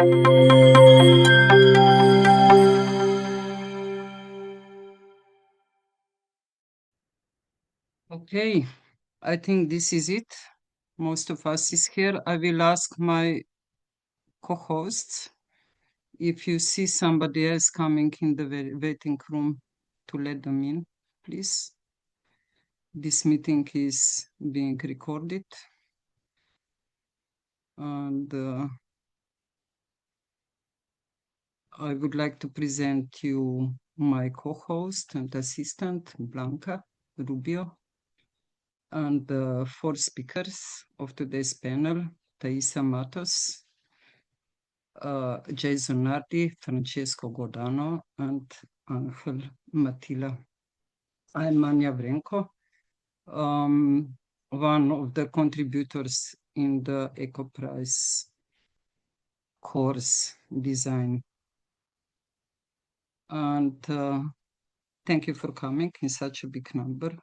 Okay, I think this is it. Most of us is here. I will ask my co-hosts if you see somebody else coming in the waiting room to let them in, please. This meeting is being recorded. And I would like to present you my co-host and assistant, Blanca Rubio, and the four speakers of today's panel, Thaisa Matos, Jason Nardi, Francesco Godano, and Angel Matila. I'm Manja Vrenko, one of the contributors in the ECOPRISE course design. And thank you for coming in such a big number.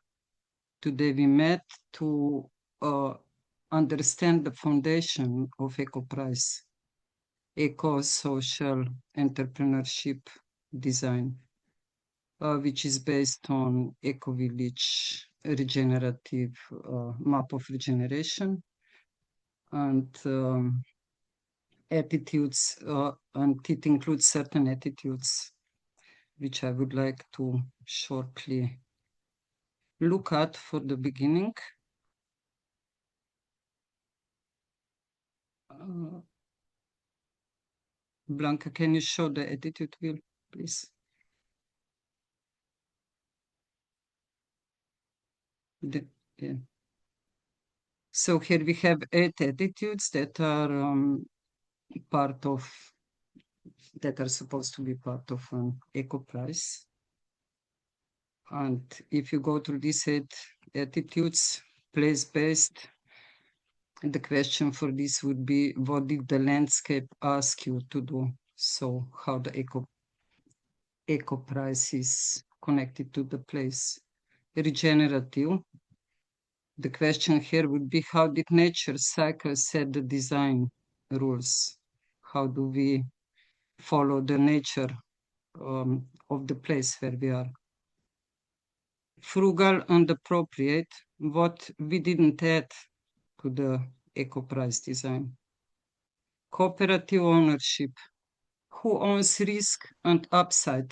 Today we met to understand the foundation of ECOPRISE, eco-social entrepreneurship design, which is based on Ecovillage regenerative map of regeneration and attitudes, and it includes certain attitudes which I would like to shortly look at for the beginning. Blanca, can you show the attitude wheel, please? Yeah. So here we have 8 attitudes that are supposed to be part of an ECOPRISE. And if you go through these 8 attitudes, place-based, the question for this would be, what did the landscape ask you to do? So how the ECOPRISE is connected to the place. Regenerative, the question here would be, how did nature cycle set the design rules? How do we follow the nature of the place where we are? Frugal and appropriate, what we didn't add to the ECOPRISE design. Cooperative ownership, who owns risk and upside?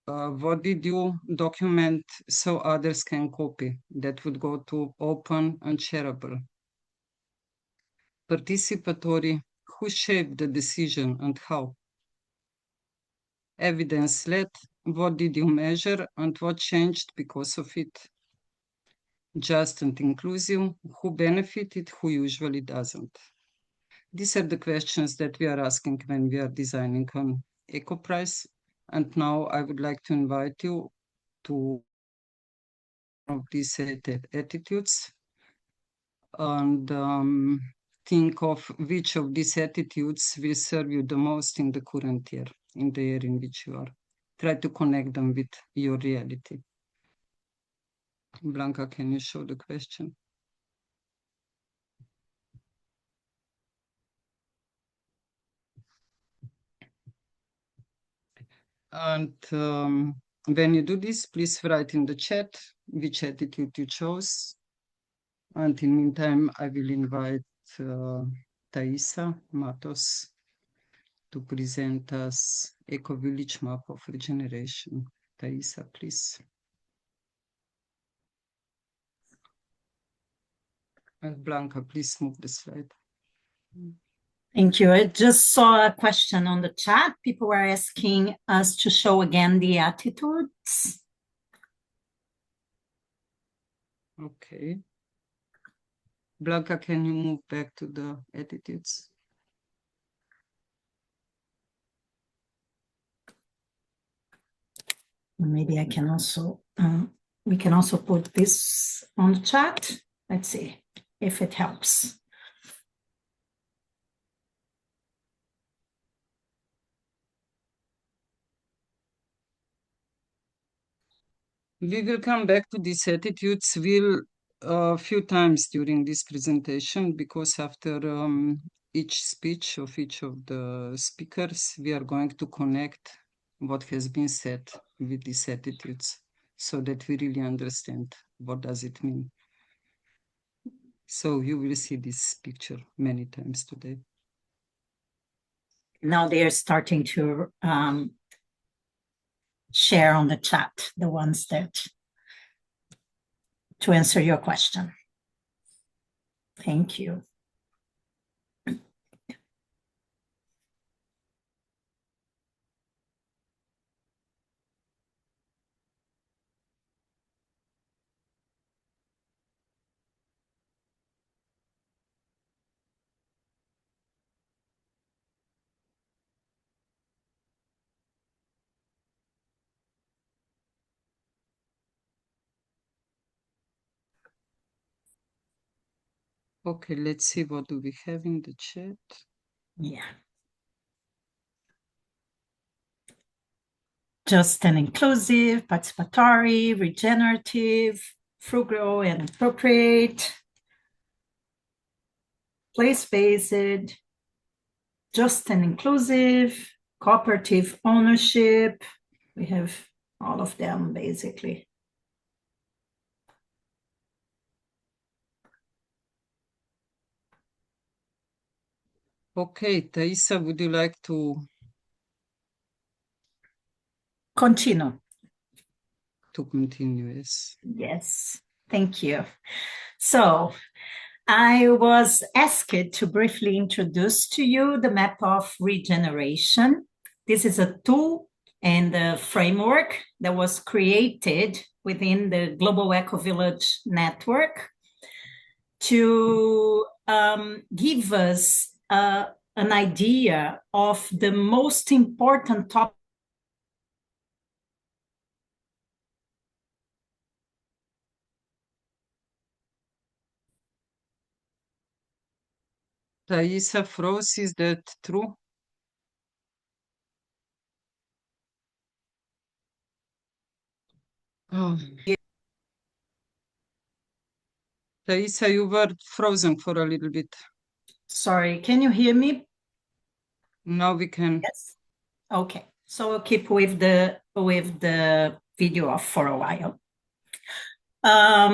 What did you document so others can copy? That would go to open and shareable. Participatory, who shaped the decision and how? Evidence-led, what did you measure and what changed because of it? Just and inclusive, who benefited, who usually doesn't? These are the questions that we are asking when we are designing an ECOPRISE. And now I would like to invite you to of these attitudes and think of which of these attitudes will serve you the most in the current year, in the year in which you are. Try to connect them with your reality. Blanca, can you show the question? And when you do this, please write in the chat which attitude you chose. And in the meantime, I will invite Thaisa Matos to present us Ecovillage map of regeneration. Thaisa, please. And Blanca, please move the slide. Thank you. I just saw a question on the chat. People were asking us to show again the attitudes. Okay. Blanca, can you move back to the attitudes? Maybe I can also, we can also put this on the chat. Let's see if it helps. We will come back to these attitudes. We'll a few times during this presentation, because after each speech of each of the speakers, we are going to connect what has been said with these attitudes so that we really understand what does it mean. So you will see this picture many times today. Now they're starting to share on the chat, the ones that, to answer your question. Thank you. Okay, let's see what do we have in the chat. Yeah. Just and inclusive, participatory, regenerative, frugal and appropriate, place-based, just and inclusive, cooperative ownership. We have all of them basically. Okay, Thaisa, would you like to continue? To continue, yes. Yes, thank you. So I was asked to briefly introduce to you the map of regeneration. This is a tool and a framework that was created within the Global Ecovillage Network to give us an idea of the most important topics. Thaisa froze, is that true? Oh. Thaisa, you were frozen for a little bit. Sorry, can you hear me? Now we can. Yes. Okay, so we'll keep with the video off for a while. A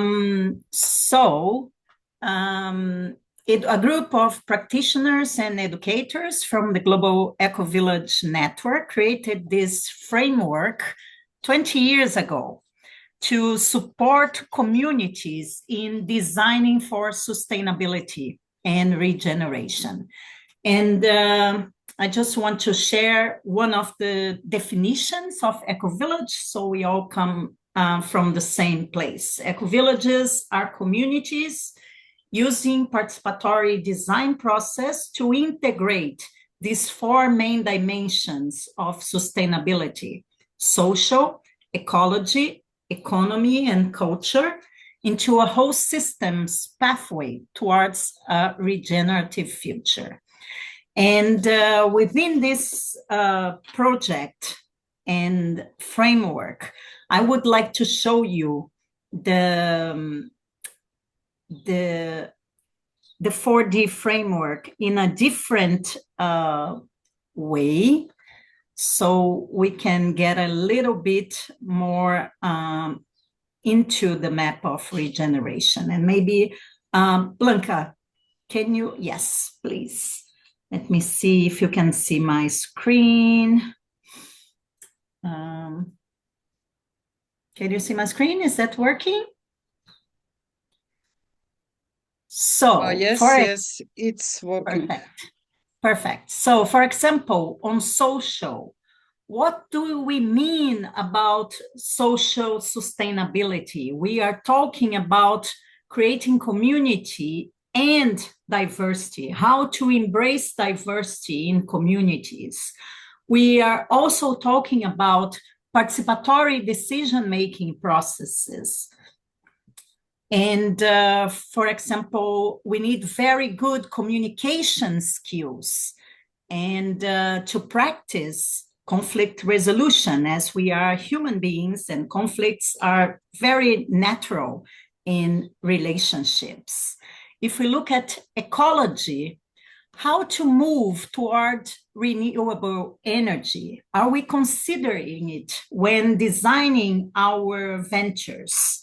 group of practitioners and educators from the Global Ecovillage Network created this framework 20 years ago to support communities in designing for sustainability and regeneration. And I just want to share one of the definitions of ecovillage so we all come from the same place. Ecovillages are communities using participatory design process to integrate these four main dimensions of sustainability: social, ecology, economy, and culture, into a whole systems pathway towards a regenerative future. And within this project and framework, I would like to show you the 4D framework in a different way, so we can get a little bit more into the map of regeneration. And maybe, Blanca, can you? Yes, please. Let me see if you can see my screen. Can you see my screen? Is that working? So, yes, it's working. Perfect. So, for example, on social, what do we mean about social sustainability? We are talking about creating community and diversity, how to embrace diversity in communities. We are also talking about participatory decision-making processes. And for example, we need very good communication skills and to practice conflict resolution, as we are human beings and conflicts are very natural in relationships. If we look at ecology, how to move toward renewable energy? Are we considering it when designing our ventures?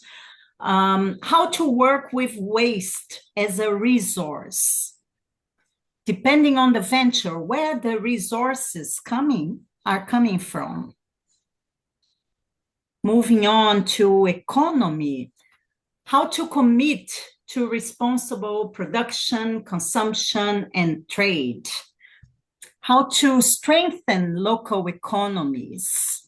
How to work with waste as a resource? Depending on the venture, where the resources are coming from. Moving on to economy, how to commit to responsible production, consumption, and trade. How to strengthen local economies.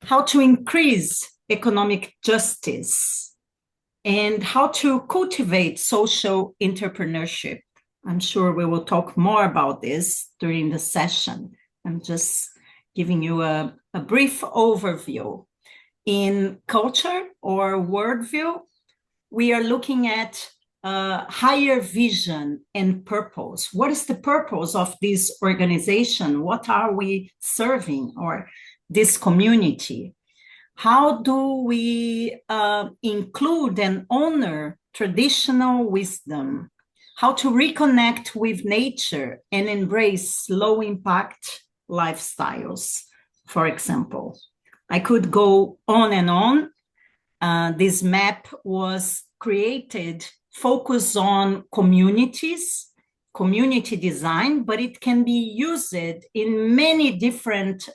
How to increase economic justice. And how to cultivate social entrepreneurship. I'm sure we will talk more about this during the session. I'm just giving you a brief overview. In culture or worldview, we are looking at higher vision and purpose. What is the purpose of this organization? What are we serving, or this community? How do we include and honor traditional wisdom? How to reconnect with nature and embrace low impact lifestyles, for example. I could go on and on. This map was created focused on communities, community design, but it can be used in many different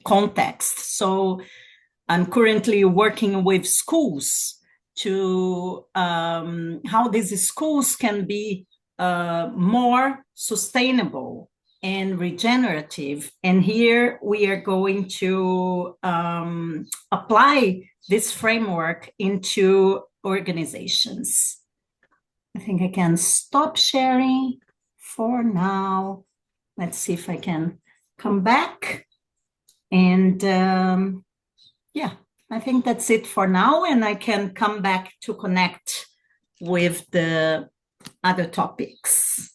contexts. So I'm currently working with schools to how these schools can be more sustainable and regenerative. And here we are going to apply this framework into organizations. I think I can stop sharing for now. Let's see if I can come back. And yeah, I think that's it for now. And I can come back to connect with the other topics.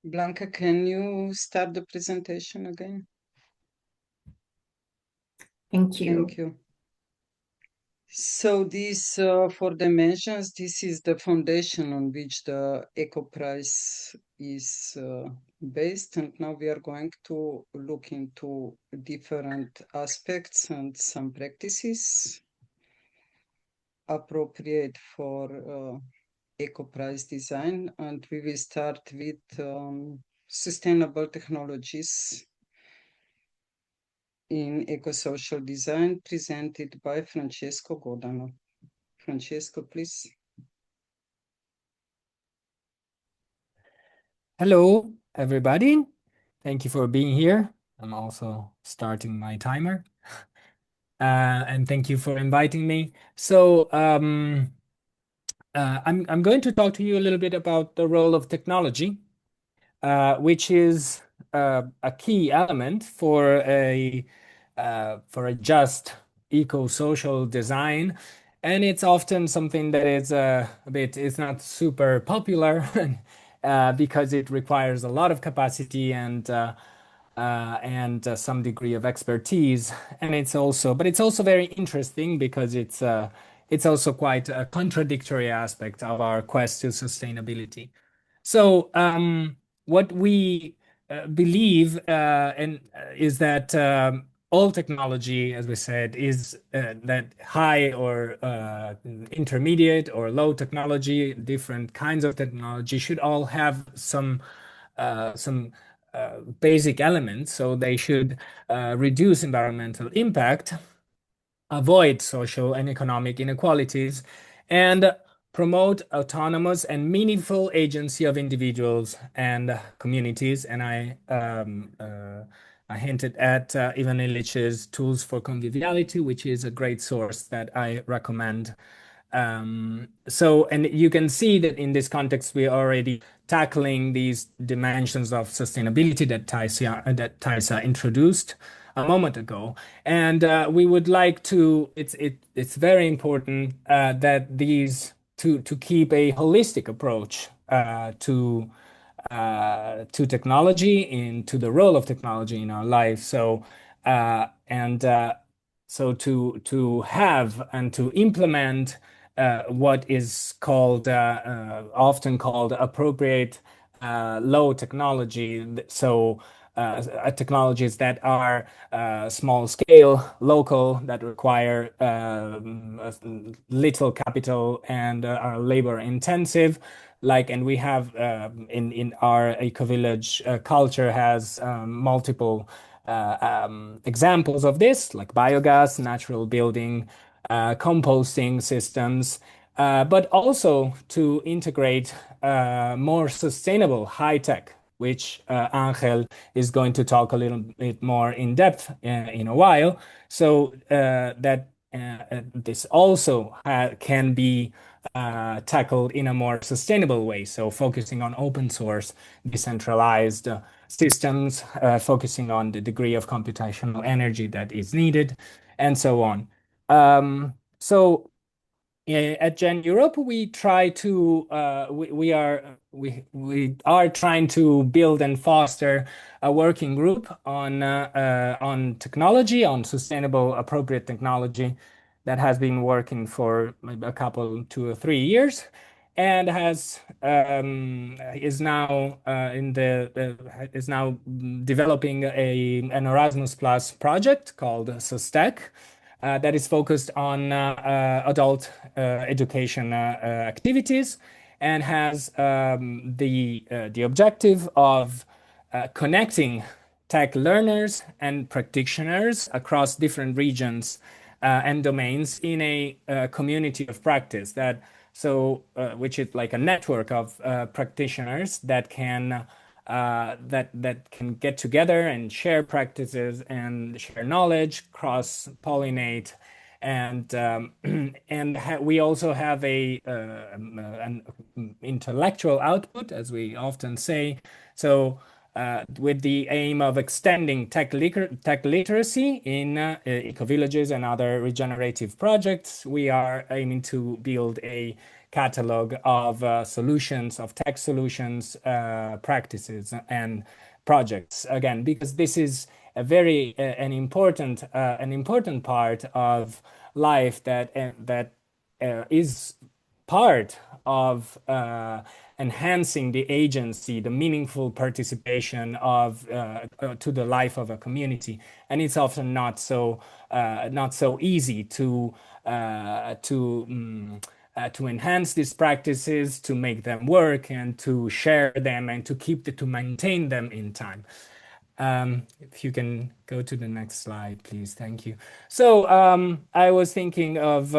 Blanca, can you start the presentation again? Thank you. Thank you. So these 4 dimensions, this is the foundation on which the ECOPRISE is based. And now we are going to look into different aspects and some practices appropriate for ECOPRISE design. And we will start with sustainable technologies in ecosocial design, presented by Francesco Godano. Francesco, please. Hello, everybody. Thank you for being here. I'm also starting my timer. And thank you for inviting me. So I'm going to talk to you a little bit about the role of technology, which is a key element for a just eco-social design. And it's often something that is it's not super popular because it requires a lot of capacity and some degree of expertise. And it's also very interesting because it's also quite a contradictory aspect of our quest to sustainability. So what we believe is that all technology, as we said, is that high or intermediate or low technology, different kinds of technology should all have some basic elements. So they should reduce environmental impact, avoid social and economic inequalities, and promote autonomous and meaningful agency of individuals and communities. And I hinted at Ivan Illich's Tools for Conviviality, which is a great source that I recommend. And you can see that in this context, we are already tackling these dimensions of sustainability that Taisa introduced a moment ago. And we would like to, it's very important that these, to keep a holistic approach to technology and to the role of technology in our life. So, So to have and to implement what is called often called appropriate low technology. So technologies that are small scale, local, that require little capital and are labor intensive. And we have in our eco-village culture has multiple examples of this, like biogas, natural building, composting systems, but also to integrate more sustainable high tech, which Angel is going to talk a little bit more in depth in a while. So that this also can be tackled in a more sustainable way. So focusing on open source, decentralized systems, focusing on the degree of computational energy that is needed, and so on. So at Gen Europe, we try to we are trying to build and foster a working group on technology, on sustainable, appropriate technology that has been working for maybe a couple, 2 or 3 years, and is now is now developing an Erasmus Plus project called SUSTEC that is focused on adult education activities and has the objective of connecting tech learners and practitioners across different regions and domains in a community of practice which is like a network of practitioners that can that can get together and share practices and share knowledge, cross-pollinate, and we also have an intellectual output, as we often say. So with the aim of extending tech literacy in eco-villages and other regenerative projects, we are aiming to build a catalog of solutions, of tech solutions, practices, and projects. Again, because this is a very an important part of life that is part of enhancing the agency, the meaningful participation of to the life of a community, and it's often not so easy to enhance these practices, to make them work, and to share them, and to maintain them in time. If you can go to the next slide, please. Thank you. So I was thinking of.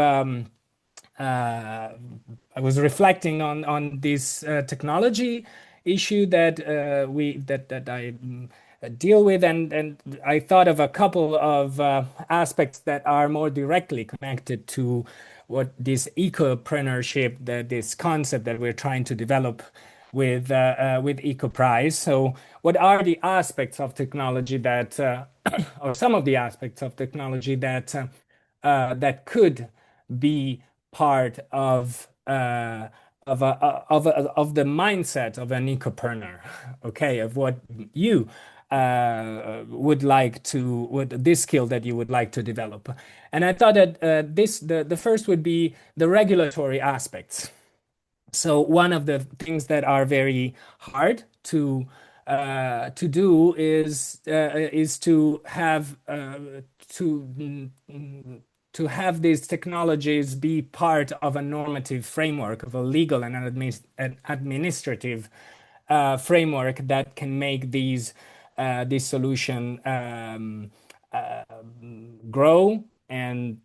I was reflecting on this technology issue that I deal with, and I thought of a couple of aspects that are more directly connected to what this ecopreneurship, this concept that we're trying to develop with EcoPrize. So, what are the aspects of technology that, or some of the aspects of technology that could be part of the mindset of an ecopreneur, okay, of what you would like to, this skill that you would like to develop. And I thought that the first would be the regulatory aspects. So one of the things that are very hard to do is to have to have these technologies be part of a normative framework, of a legal and an administrative framework that can make this solution grow and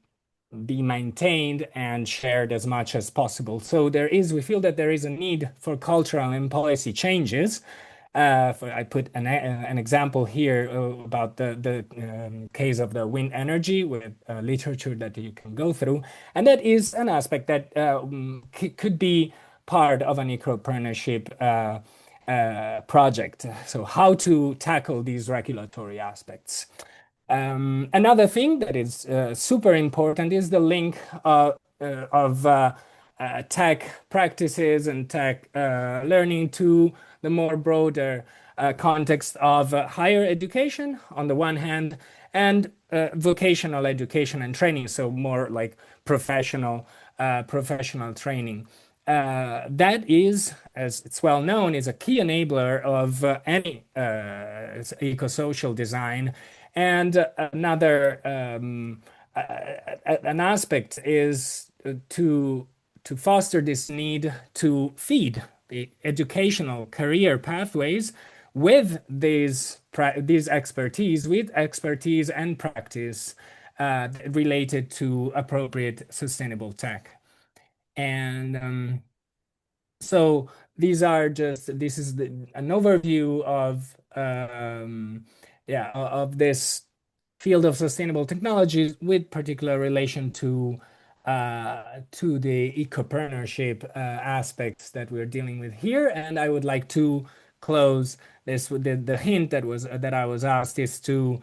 be maintained and shared as much as possible. So we feel that there is a need for cultural and policy changes. I put an example here about the case of the wind energy with literature that you can go through. And that is an aspect that could be part of an ecopreneurship project. So how to tackle these regulatory aspects. Another thing that is super important is the link of tech practices and tech learning to the more broader context of higher education on the one hand, and vocational education and training, so more like professional training. That is, as it's well known, is a key enabler of any ecosocial design. And another an aspect is to foster this need to feed the educational career pathways with these expertise, and practice related to appropriate sustainable tech. And so this is an overview of this field of sustainable technologies with particular relation to the ecopreneurship aspects that we're dealing with here. And I would like to close this with the hint that I was asked is to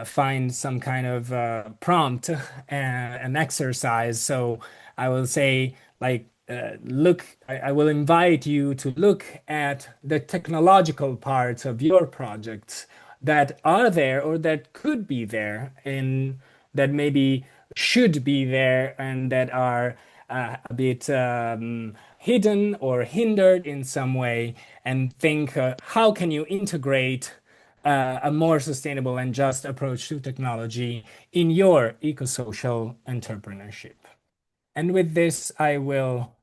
find some kind of prompt, an exercise. So I will say, like, I will invite you to look at the technological parts of your projects that are there or that could be there, and that maybe should be there, and that are a bit hidden or hindered in some way, and think how can you integrate a more sustainable and just approach to technology in your ecosocial entrepreneurship. And with this, I will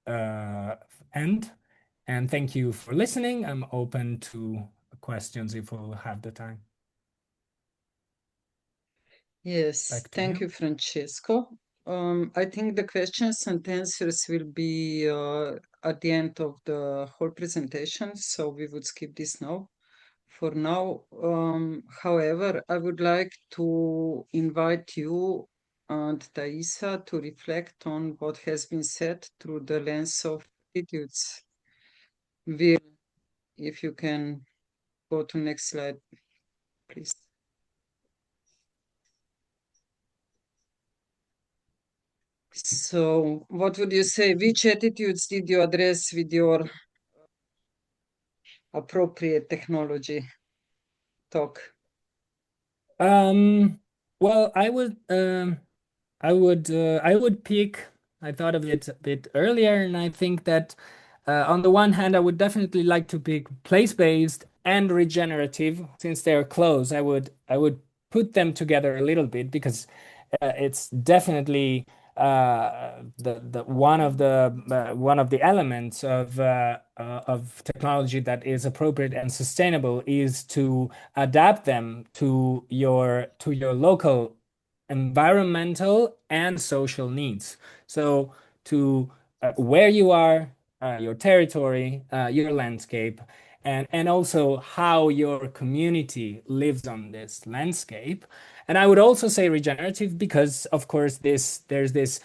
end. And thank you for listening. I'm open to questions if we'll have the time. Yes, thank you, Francesco. I think the questions and answers will be at the end of the whole presentation, so we would skip this now. For now, however, I would like to invite you and Thaisa to reflect on what has been said through the lens of attitudes. Will, if you can go to next slide, please. So, what would you say? Which attitudes did you address with your appropriate technology talk? Well, I would pick. I thought of it a bit earlier, and I think that on the one hand, I would definitely like to pick place-based and regenerative, since they're close. I would put them together a little bit, because it's definitely the one of the elements of technology that is appropriate and sustainable is to adapt them to your local environmental and social needs. So to where you are, your territory, your landscape, and also how your community lives on this landscape. And I would also say regenerative, because of course there's this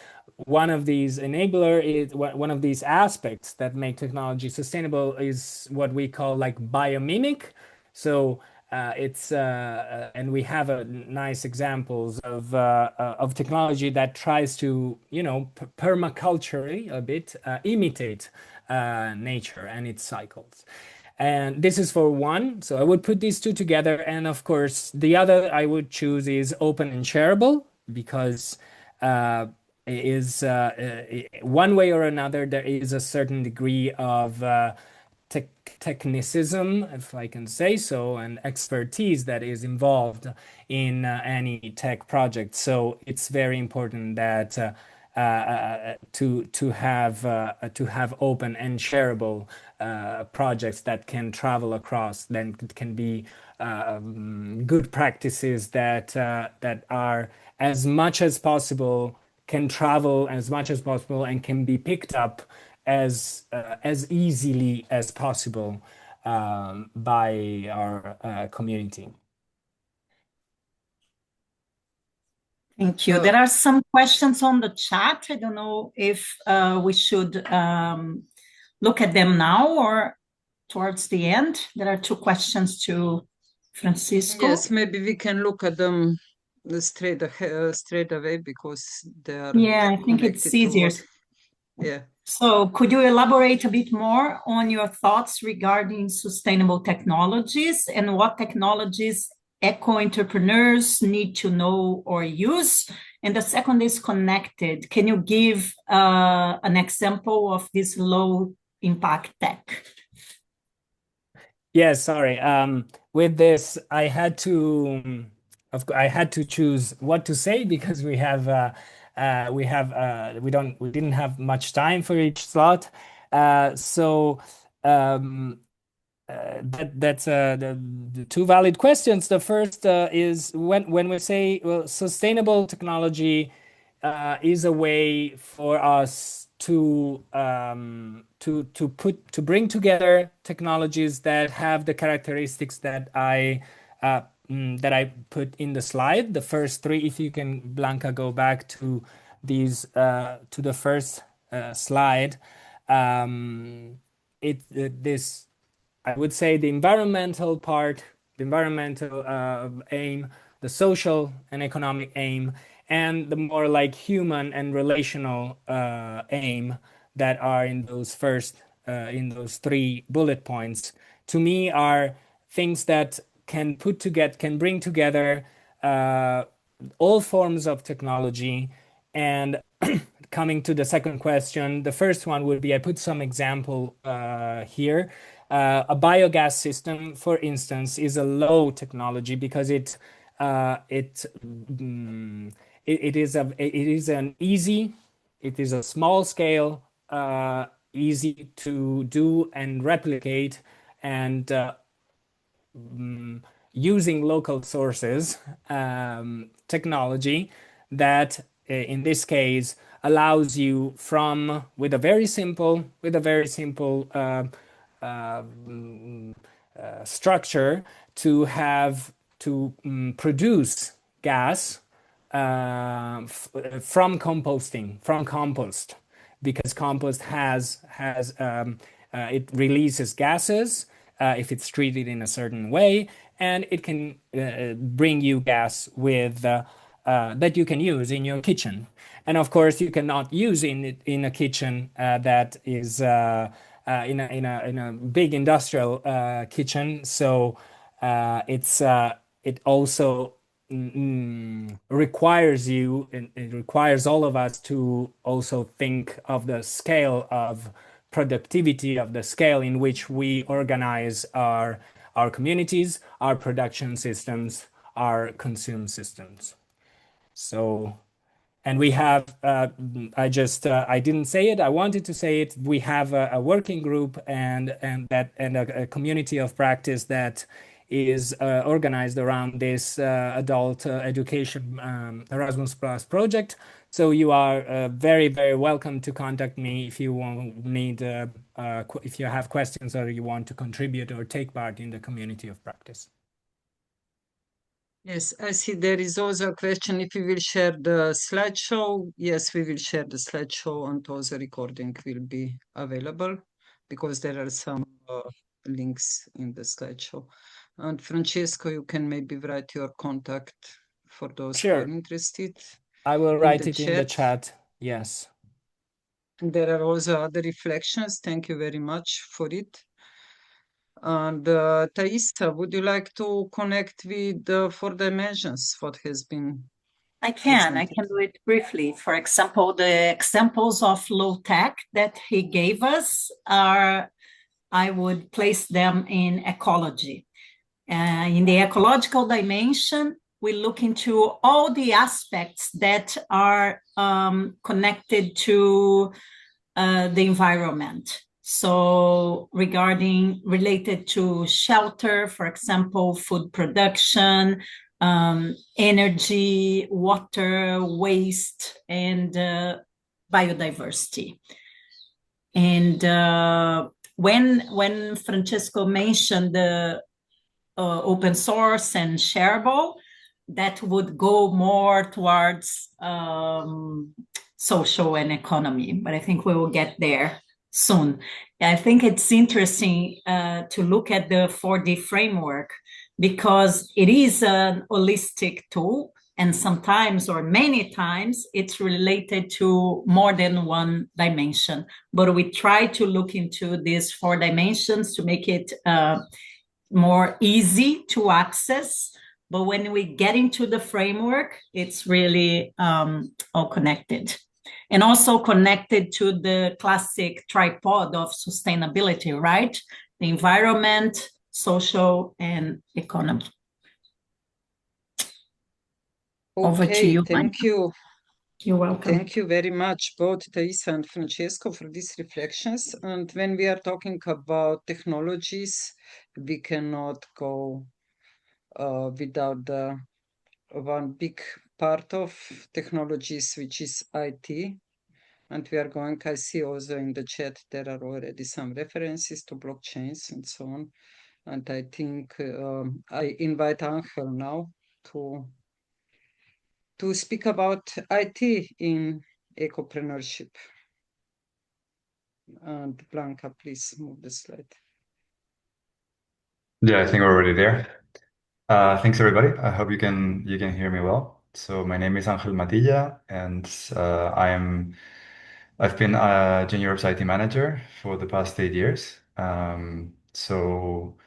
one of these one of these aspects that make technology sustainable is what we call like biomimic. So and we have nice examples of technology that tries to, permaculturally a bit imitate nature and its cycles. And this is for one. So I would put these two together. And of course, the other I would choose is open and shareable, because is one way or another, there is a certain degree of technicism, if I can say so, and expertise that is involved in any tech project. So it's very important that to have open and shareable projects that can travel across. Then it can be good practices that are as much as possible, can travel as much as possible, and can be picked up as easily as possible by our community. Thank you. There are some questions on the chat. I don't know if we should look at them now or towards the end. There are two questions to Francisco. Yes, maybe we can look at them straight away, because they are I think it's easier. Yeah. So could you elaborate a bit more on your thoughts regarding sustainable technologies and what technologies eco-entrepreneurs need to know or use? And the second is connected. Can you give an example of this low impact tech? Yes, sorry. With this, I had to, I had to choose what to say because we didn't have much time for each slot. So that's the two valid questions. The first is when we say, well, sustainable technology is a way for us to bring together technologies that have the characteristics that I put in the slide. The first three, if you can, Blanca, go back to these to the first slide. This, I would say, the environmental part, the environmental aim, the social and economic aim, and the more like human and relational aim that are in those first, in those three bullet points, to me are things that can bring together all forms of technology. And coming to the second question, the first one would be, I put some example here. A biogas system, for instance, is a low technology because it is an easy, it is a small scale, easy to do and replicate, and using local sources technology that in this case allows you from with a very simple structure to have to produce gas from composting, from compost, because compost has it releases gases if it's treated in a certain way, and it can bring you gas with that you can use in your kitchen. And of course, you cannot use in a kitchen that is in a big industrial kitchen. So it also requires you, and it requires all of us to also think of the scale of productivity, of the scale in which we organize our communities, our production systems, our consume systems. So, and we have, I didn't say it, I wanted to say it. We have a working group and a community of practice that is organized around this adult education Erasmus Plus project. So you are very, very welcome to contact me if you if you have questions or you want to contribute or take part in the community of practice. Yes, I see there is also a question if we will share the slideshow. Yes, we will share the slideshow and also recording will be available because there are some links in the slideshow. And Francesco, you can maybe write your contact for those who are interested. I will write it in the chat. Yes. And there are also other reflections. Thank you very much for it. And Thaisa, would you like to connect with the 4 dimensions? What has been I can do it briefly. For example, the examples of low tech that he gave us are, I would place them in ecology. In the ecological dimension, we look into all the aspects that are connected to the environment. So related to shelter, for example, food production, energy, water, waste, and biodiversity. And when Francesco mentioned the open source and shareable, that would go more towards social and economy, but I think we will get there soon. I think it's interesting to look at the 4D framework because it is an holistic tool And sometimes, or many times, it's related to more than one dimension. But we try to look into these 4 dimensions to make it more easy to access. But when we get into the framework, it's really all connected. And also connected to the classic tripod of sustainability, right? The environment, social, and economy. Over to you, thank you. You're welcome. Thank you very much, both Thaisa and Francesco, for these reflections. And when we are talking about technologies, we cannot go without the one big part of technologies, which is IT. And we are going, I see also in the chat, there are already some references to blockchains and so on. And I think I invite Angel now to speak about IT in ecopreneurship. And Blanca, please move the slide. Yeah, I think we're already there. Thanks everybody. I hope you can hear me well. So my name is Angel Matilla, and I've been a Junior Ops IT manager for the past 8 years. So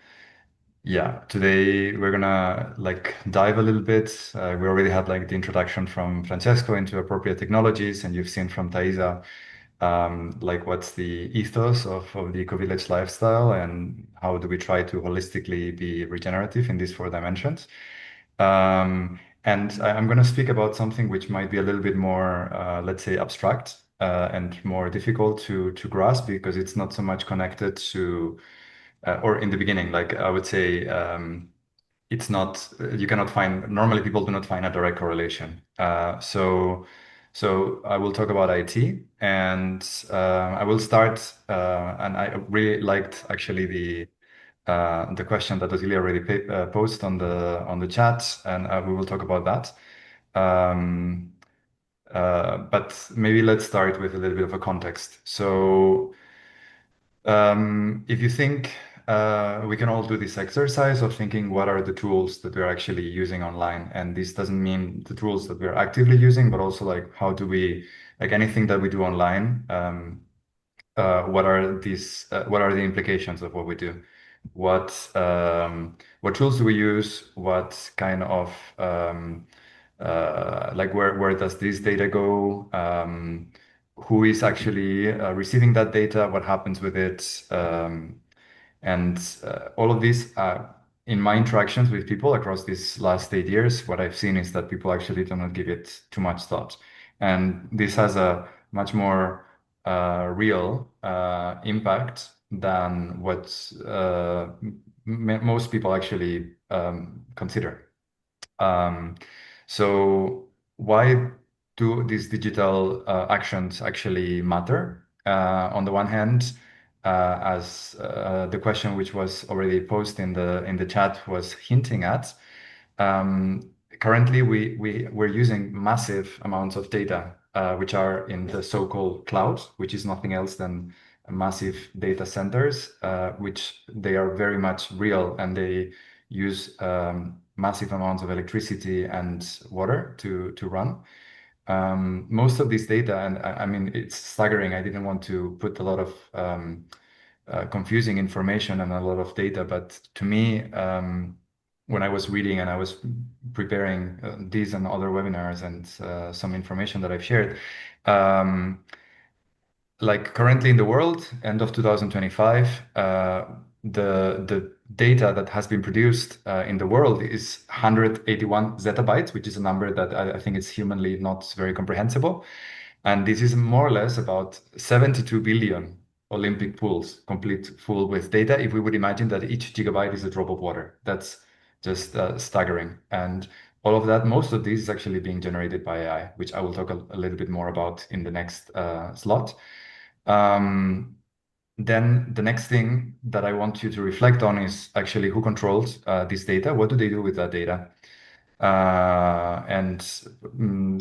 yeah, today we're gonna dive a little bit. We already had the introduction from Francesco into appropriate technologies, and you've seen from Thaisa what's the ethos of the Ecovillage lifestyle and how do we try to holistically be regenerative in these 4 dimensions. And I'm going to speak about something which might be a little bit more, let's say, abstract and more difficult to grasp, because it's not so much connected to, or in the beginning, I would say, it's not, you cannot find, normally people do not find a direct correlation. So I will talk about IT, and I will start, and I really liked actually the question that Osilia already posed on the chat, and we will talk about that. But maybe let's start with a little bit of a context. So if you think we can all do this exercise of thinking what are the tools that we're actually using online, and this doesn't mean the tools that we're actively using, but also how do we, anything that we do online, what are the implications of what we do? What tools do we use? What kind of where does this data go? Who is actually receiving that data? What happens with it? And all of this, in my interactions with people across these last 8 years, what I've seen is that people actually do not give it too much thought. And this has a much more real impact than what most people actually consider. So why do these digital actions actually matter? On the one hand, as the question which was already posed in the chat was hinting at, currently we're using massive amounts of data, which are in the so-called cloud, which is nothing else than massive data centers, which they are very much real, and they use massive amounts of electricity and water to run. Most of this data, and I mean, it's staggering. I didn't want to put a lot of confusing information and a lot of data, but to me, when I was reading and I was preparing these and other webinars and some information that I've shared, currently in the world, end of 2025, the data that has been produced in the world is 181 zettabytes, which is a number that I think is humanly not very comprehensible. And this is more or less about 72 billion Olympic pools, complete full with data. If we would imagine that each gigabyte is a drop of water, that's just staggering. And all of that, most of this is actually being generated by AI, which I will talk a little bit more about in the next slot. Then the next thing that I want you to reflect on is actually who controls this data. What do they do with that data? And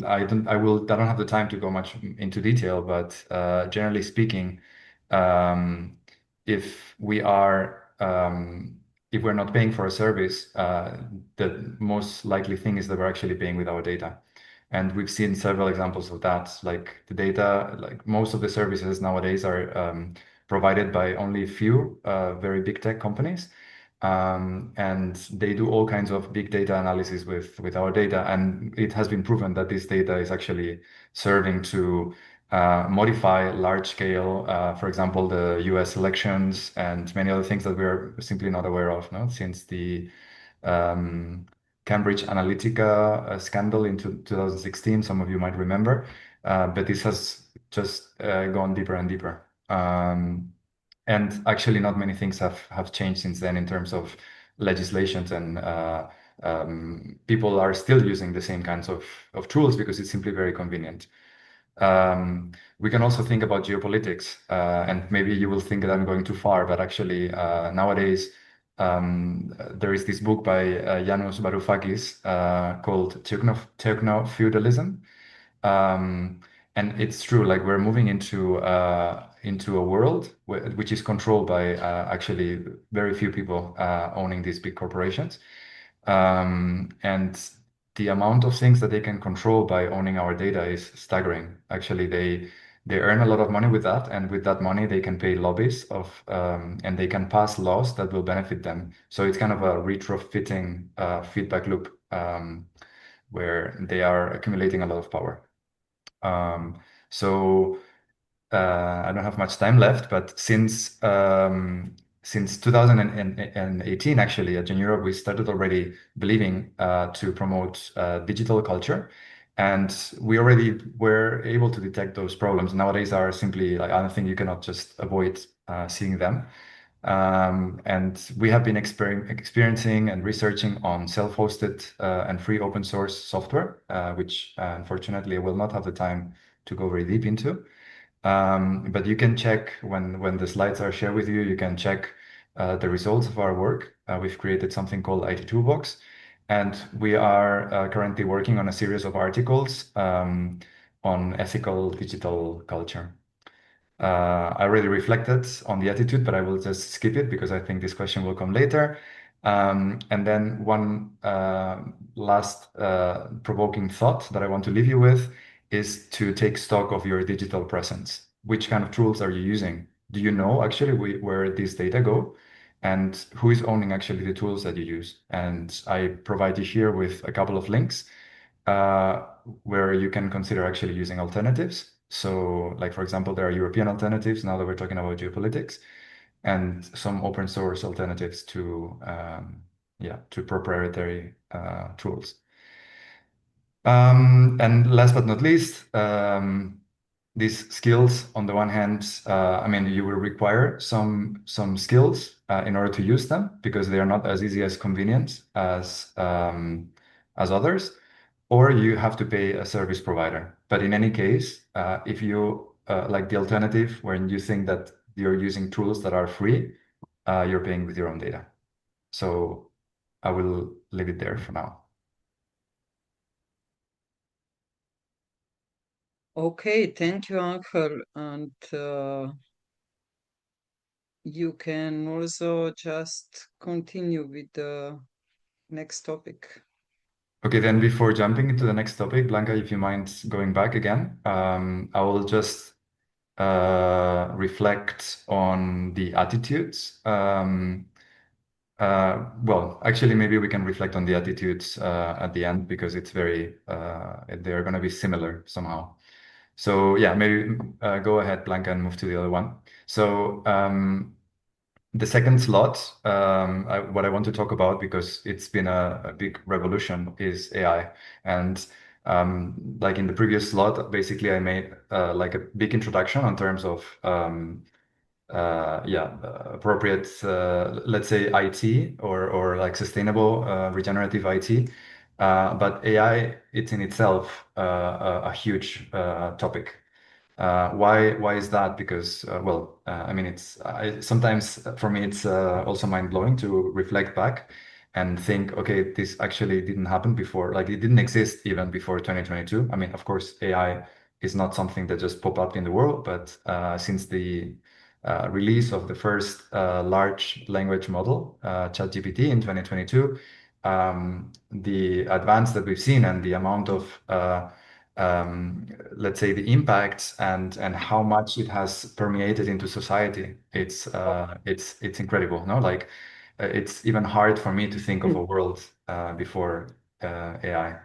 I don't have the time to go much into detail, but generally speaking, if we are if we're not paying for a service, the most likely thing is that we're actually paying with our data. And we've seen several examples of that. Like the data, like most of the services nowadays are provided by only a few very big tech companies. And they do all kinds of big data analysis with our data. And it has been proven that this data is actually serving to modify large scale, for example, the US elections and many other things that we're simply not aware of, no? Since the Cambridge Analytica scandal in 2016, some of you might remember, but this has just gone deeper and deeper. And actually, not many things have changed since then in terms of legislations, and people are still using the same kinds of tools because it's simply very convenient. We can also think about geopolitics, and maybe you will think that I'm going too far, but actually, nowadays, there is this book by Yanis Varoufakis called Techno-Feudalism. And it's true, like we're moving into a world which is controlled by actually very few people owning these big corporations. And the amount of things that they can control by owning our data is staggering. Actually, they earn a lot of money with that, and with that money, they can pay lobbies and they can pass laws that will benefit them. So it's kind of a retrofitting feedback loop where they are accumulating a lot of power. So I don't have much time left, but since 2018, actually, at Gen Europe, we started already believing to promote digital culture, and we already were able to detect those problems. Nowadays are simply like, I don't think you cannot just avoid seeing them. And we have been experiencing and researching on self-hosted and free open source software, which unfortunately I will not have the time to go very deep into. But you can check when the slides are shared with you, you can check the results of our work. We've created something called IT Toolbox, and we are currently working on a series of articles on ethical digital culture. I already reflected on the attitude, but I will just skip it because I think this question will come later. And then one last provoking thought that I want to leave you with is to take stock of your digital presence. Which kind of tools are you using? Do you know actually where these data go? And who is owning actually the tools that you use? And I provide you here with a couple of links where you can consider actually using alternatives. So, like, for example, there are European alternatives now that we're talking about geopolitics, and some open source alternatives to proprietary tools. And last but not least, these skills, on the one hand, I mean, you will require some skills in order to use them because they are not as easy as convenient as others, or you have to pay a service provider. But in any case, if you like the alternative, when you think that you're using tools that are free, you're paying with your own data. So I will leave it there for now. Okay, thank you, Angel. And you can also just continue with the next topic. Okay, then before jumping into the next topic, Blanca, if you mind going back again, I will just reflect on the attitudes. Well, actually, maybe we can reflect on the attitudes at the end because it's very, they're going to be similar somehow. So yeah, maybe go ahead, Blanca, and move to the other one. So the second slot, what I want to talk about, because it's been a big revolution, is AI. And like in the previous slot, basically I made like a big introduction on terms of appropriate, let's say IT or like sustainable regenerative IT. But AI, it's in itself a huge topic. Why is that? Because I mean, sometimes for me it's also mind-blowing to reflect back and think, okay, this actually didn't happen before. Like it didn't exist even before 2022. I mean, of course, AI is not something that just popped up in the world, but since the release of the first large language model, ChatGPT, in 2022, the advance that we've seen and the amount of let's say the impacts and how much it has permeated into society, it's incredible. No, like it's even hard for me to think of a world before AI.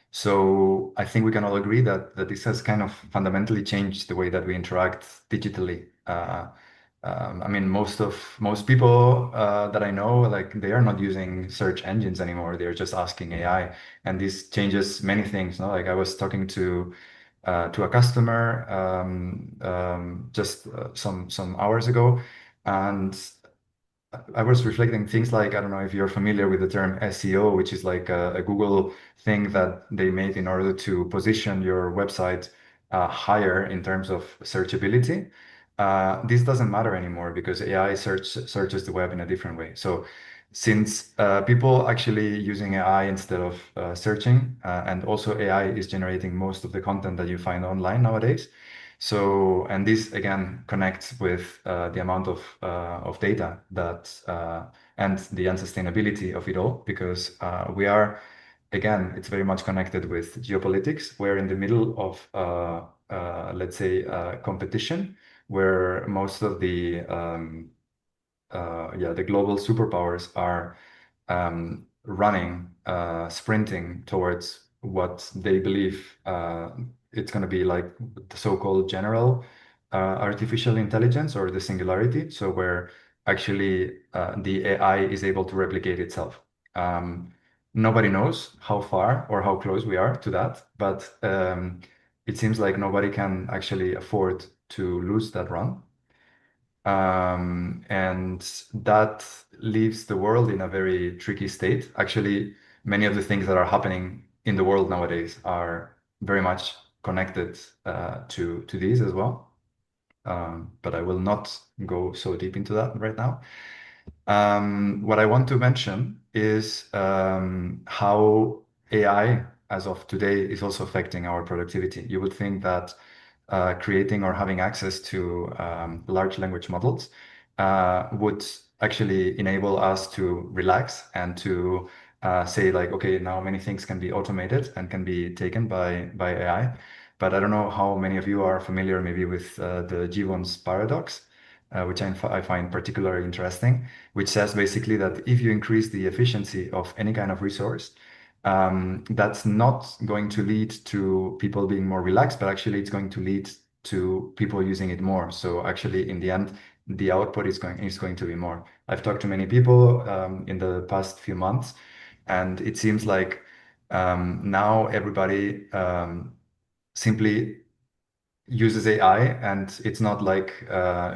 So I think we can all agree that this has kind of fundamentally changed the way that we interact digitally. I mean, most people that I know, like they are not using search engines anymore. They're just asking AI, and this changes many things. No, like I was talking to a customer just some hours ago, and I was reflecting things like, I don't know if you're familiar with the term SEO, which is like a Google thing that they made in order to position your website higher in terms of searchability. This doesn't matter anymore because AI searches the web in a different way. So since people actually using AI instead of searching, and also AI is generating most of the content that you find online nowadays. So, and this again connects with the amount of data that and the unsustainability of it all, because we are, again, it's very much connected with geopolitics. We're in the middle of let's say competition, where most of the the global superpowers are running, sprinting towards what they believe it's going to be like the so-called general artificial intelligence, or the singularity. So where actually the AI is able to replicate itself. Nobody knows how far or how close we are to that, but it seems like nobody can actually afford to lose that run. And that leaves the world in a very tricky state. Actually, many of the things that are happening in the world nowadays are very much connected to these as well. But I will not go so deep into that right now. What I want to mention is how AI, as of today, is also affecting our productivity. You would think that creating or having access to large language models would actually enable us to relax and to say like, okay, now many things can be automated and can be taken by AI. But I don't know how many of you are familiar maybe with the Gibbon's paradox, which I find particularly interesting, which says basically that if you increase the efficiency of any kind of resource, that's not going to lead to people being more relaxed, but actually it's going to lead to people using it more. So actually, in the end, the output is going to be more. I've talked to many people in the past few months, and it seems like now everybody simply uses AI, and it's not like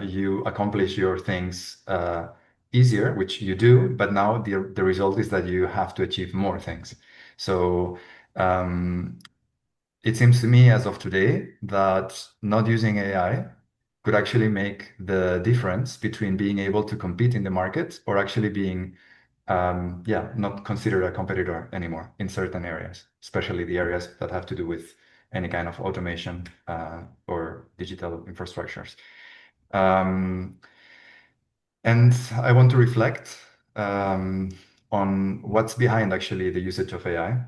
you accomplish your things easier, which you do, but now the result is that you have to achieve more things. So it seems to me as of today that not using AI could actually make the difference between being able to compete in the market or actually being not considered a competitor anymore in certain areas, especially the areas that have to do with any kind of automation or digital infrastructures. And I want to reflect on what's behind actually the usage of AI.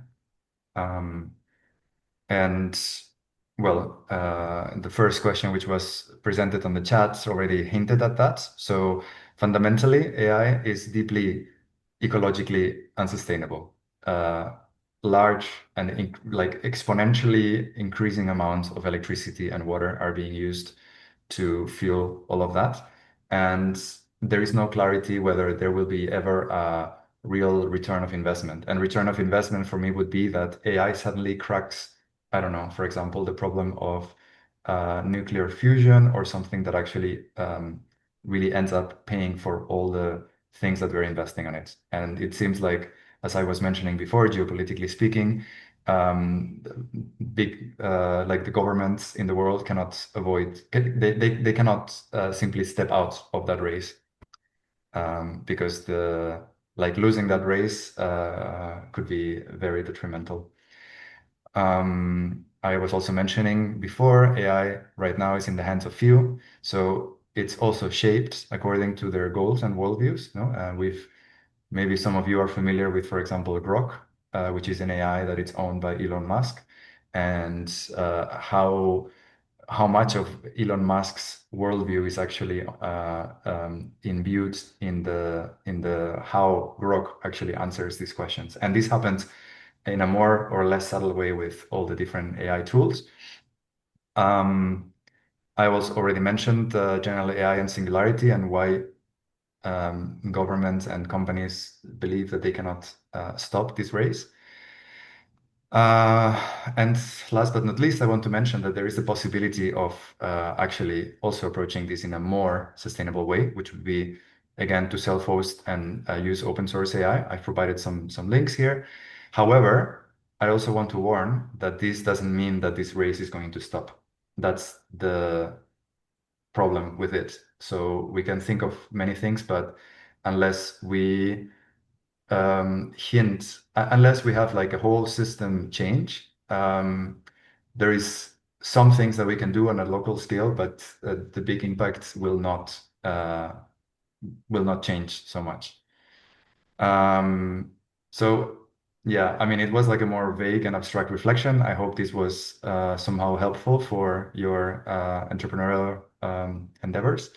And well, the first question, which was presented on the chat, already hinted at that. So fundamentally, AI is deeply ecologically unsustainable. Large and like exponentially increasing amounts of electricity and water are being used to fuel all of that. And there is no clarity whether there will be ever a real return of investment. And return of investment for me would be that AI suddenly cracks, I don't know, for example, the problem of nuclear fusion or something that actually really ends up paying for all the things that we're investing on it. And it seems like, as I was mentioning before, geopolitically speaking, big like the governments in the world cannot avoid, they cannot simply step out of that race because like losing that race could be very detrimental. I was also mentioning before, AI right now is in the hands of few, so it's also shaped according to their goals and worldviews. No, maybe some of you are familiar with, for example, Grok, which is an AI that is owned by Elon Musk, and how much of Elon Musk's worldview is actually imbued in the how Grok actually answers these questions. And this happens in a more or less subtle way with all the different AI tools. I was already mentioned general AI and singularity and why governments and companies believe that they cannot stop this race. And last but not least, I want to mention that there is the possibility of actually also approaching this in a more sustainable way, which would be, again, to self-host and use open source AI. I've provided some links here. However, I also want to warn that this doesn't mean that this race is going to stop. That's the problem with it. So we can think of many things, but unless we unless we have like a whole system change, there is some things that we can do on a local scale, but the big impact will not change so much. So yeah, I mean, it was like a more vague and abstract reflection. I hope this was somehow helpful for your entrepreneurial endeavors.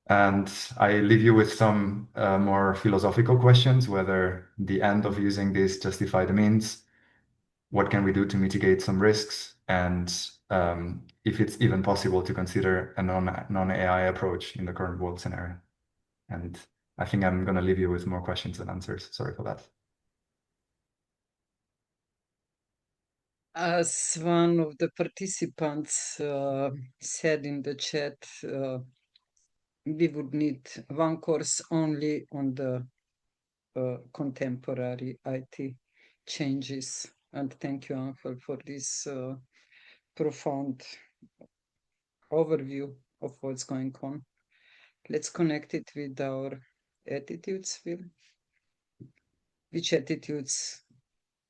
And I leave you with some more philosophical questions, whether the end of using this justify the means, what can we do to mitigate some risks, and if it's even possible to consider a non-AI approach in the current world scenario. And I think I'm going to leave you with more questions than answers. Sorry for that. As one of the participants said in the chat, we would need one course only on the contemporary IT changes. And thank you, Angel, for this profound overview of what's going on. Let's connect it with our attitudes, Phil. Which attitudes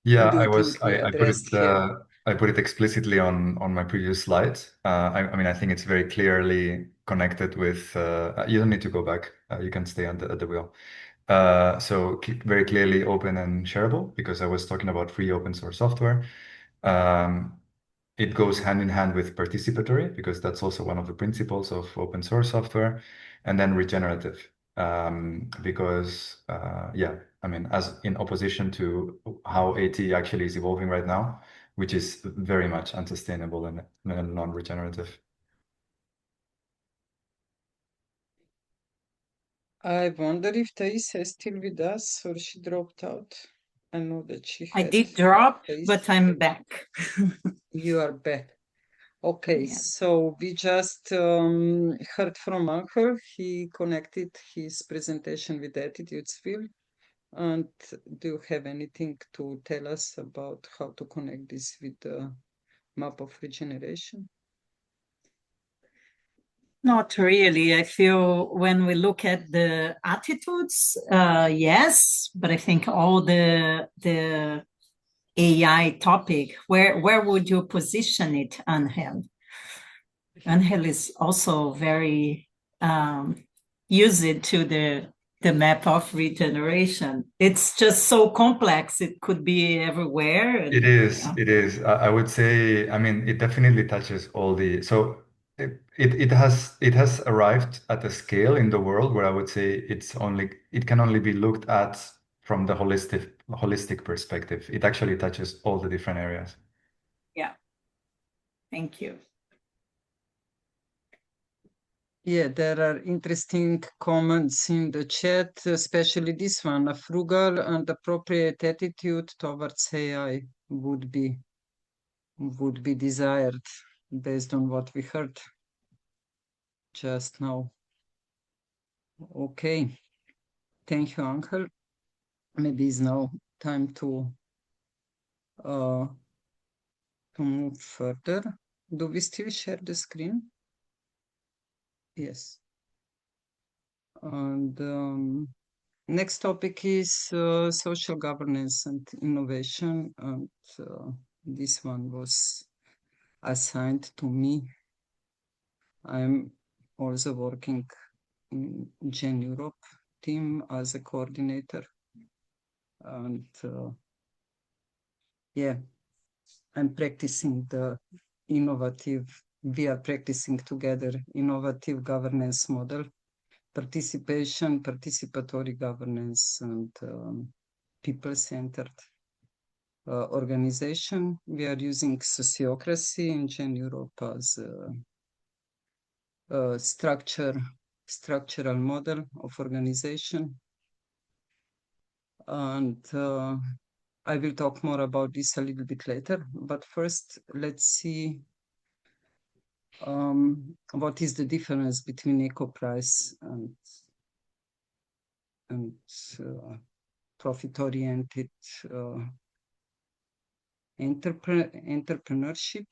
Yeah, do you think we addressed here? I put it explicitly on my previous slide. I mean, I think it's very clearly connected with. You don't need to go back. You can stay at the wheel. So very clearly open and shareable, because I was talking about free open source software. It goes hand in hand with participatory, because that's also one of the principles of open source software, and then regenerative, because yeah, I mean, as in opposition to how AT actually is evolving right now, which is very much unsustainable and non-regenerative. I wonder if Thais is still with us or she dropped out. I know that she I had did drop, Thais. but I'm back. You are back. Okay, Yeah. so we just heard from Angel. He connected his presentation with the attitudes field. And do you have anything to tell us about how to connect this with the map of regeneration? Not really. I feel when we look at the attitudes, yes, but I think all the AI topic, where would you position it, Angel? Angel is also very used to the map of regeneration. It's just so complex. It could be everywhere. It is. Yeah. It is. I would say. I mean, it definitely touches all the. So it has arrived at a scale in the world where I would say it can only be looked at from the holistic perspective. It actually touches all the different areas. Yeah. Thank you. Yeah, there are interesting comments in the chat, especially this one. A frugal and appropriate attitude towards AI would be desired based on what we heard just now. Okay, thank you, Angel. Maybe it's now time to move further. Do we still share the screen? Yes. And next topic is social governance and innovation. And This one was assigned to me. I'm also working in Gen Europe team as a coordinator. And yeah, I'm practicing we are practicing together innovative governance model, participatory governance, and people-centered organization. We are using sociocracy in Gen Europe as a structural model of organization. And I will talk more about this a little bit later, but first let's see what is the difference between ECOPRISE and profit-oriented entrepreneurship.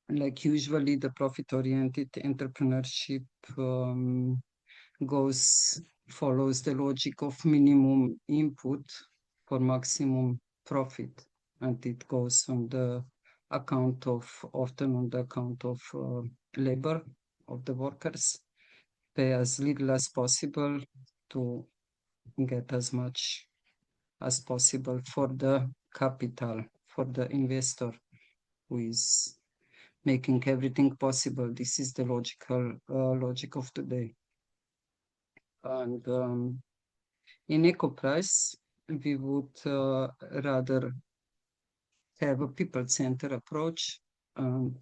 Like usually the profit-oriented entrepreneurship follows the logic of minimum input for maximum profit, and it goes often on the account of labor of the workers, pay as little as possible to get as much as possible for the capital, for the investor who is making everything possible. This is the logic of today. And in EcoPrice, we would rather have a people-centered approach. And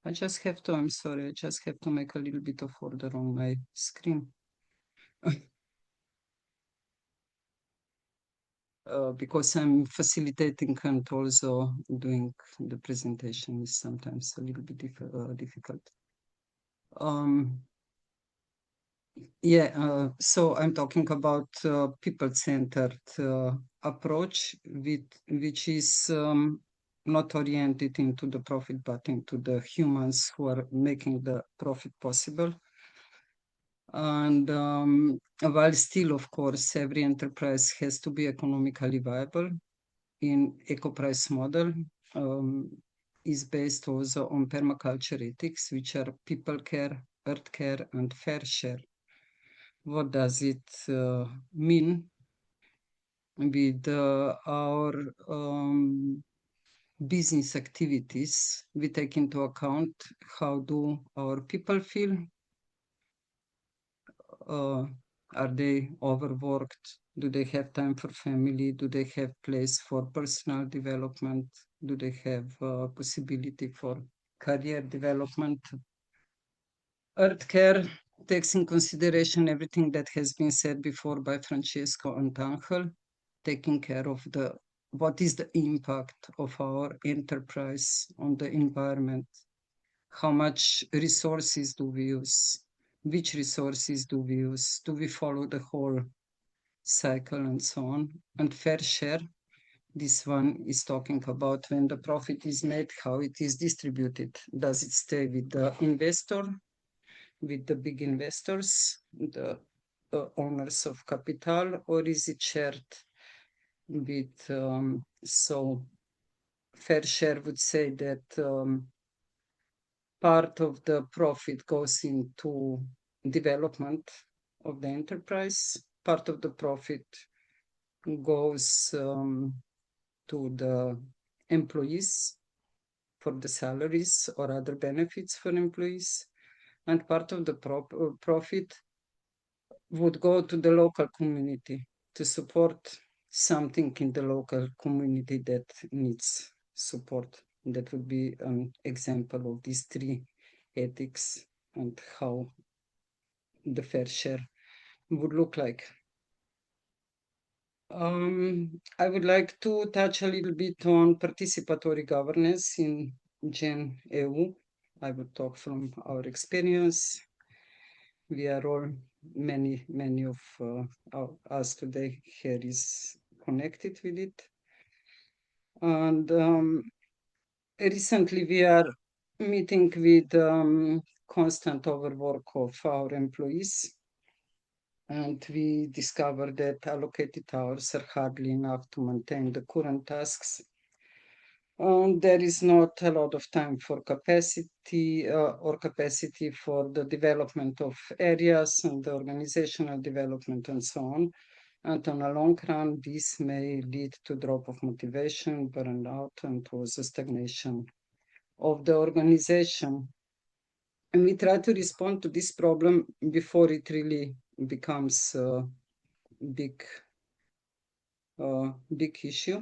I'm sorry, I just have to make a little bit of order on my screen. Because I'm facilitating and also doing the presentation is sometimes a little bit difficult. So I'm talking about people-centered approach, which is not oriented into the profit, but into the humans who are making the profit possible. And while still, of course, every enterprise has to be economically viable, in EcoPrice model is based also on permaculture ethics, which are people care, earth care, and fair share. What does it mean? With our business activities, we take into account how do our people feel. Are they overworked? Do they have time for family? Do they have place for personal development? Do they have possibility for career development? Earth care takes in consideration everything that has been said before by Francesco and Angel, taking care of what is the impact of our enterprise on the environment? How much resources do we use? Which resources do we use? Do we follow the whole cycle and so on? And fair share, this one is talking about when the profit is made, how it is distributed. Does it stay with the investor, with the big investors, the owners of capital, or is it shared with, so fair share would say that part of the profit goes into development of the enterprise, part of the profit goes to the employees for the salaries or other benefits for employees, and part of the profit would go to the local community to support something in the local community that needs support. That would be an example of these three ethics and how the fair share would look like. I would like to touch a little bit on participatory governance in Gen EU. I would talk from our experience. We are all, many of us today here is connected with it. And recently we are meeting with constant overwork of our employees. And we discovered that allocated hours are hardly enough to maintain the current tasks. There is not a lot of time for capacity for the development of areas and the organizational development and so on. And on a long run, this may lead to drop of motivation, burnout, and also stagnation of the organization. And we try to respond to this problem before it really becomes a big issue.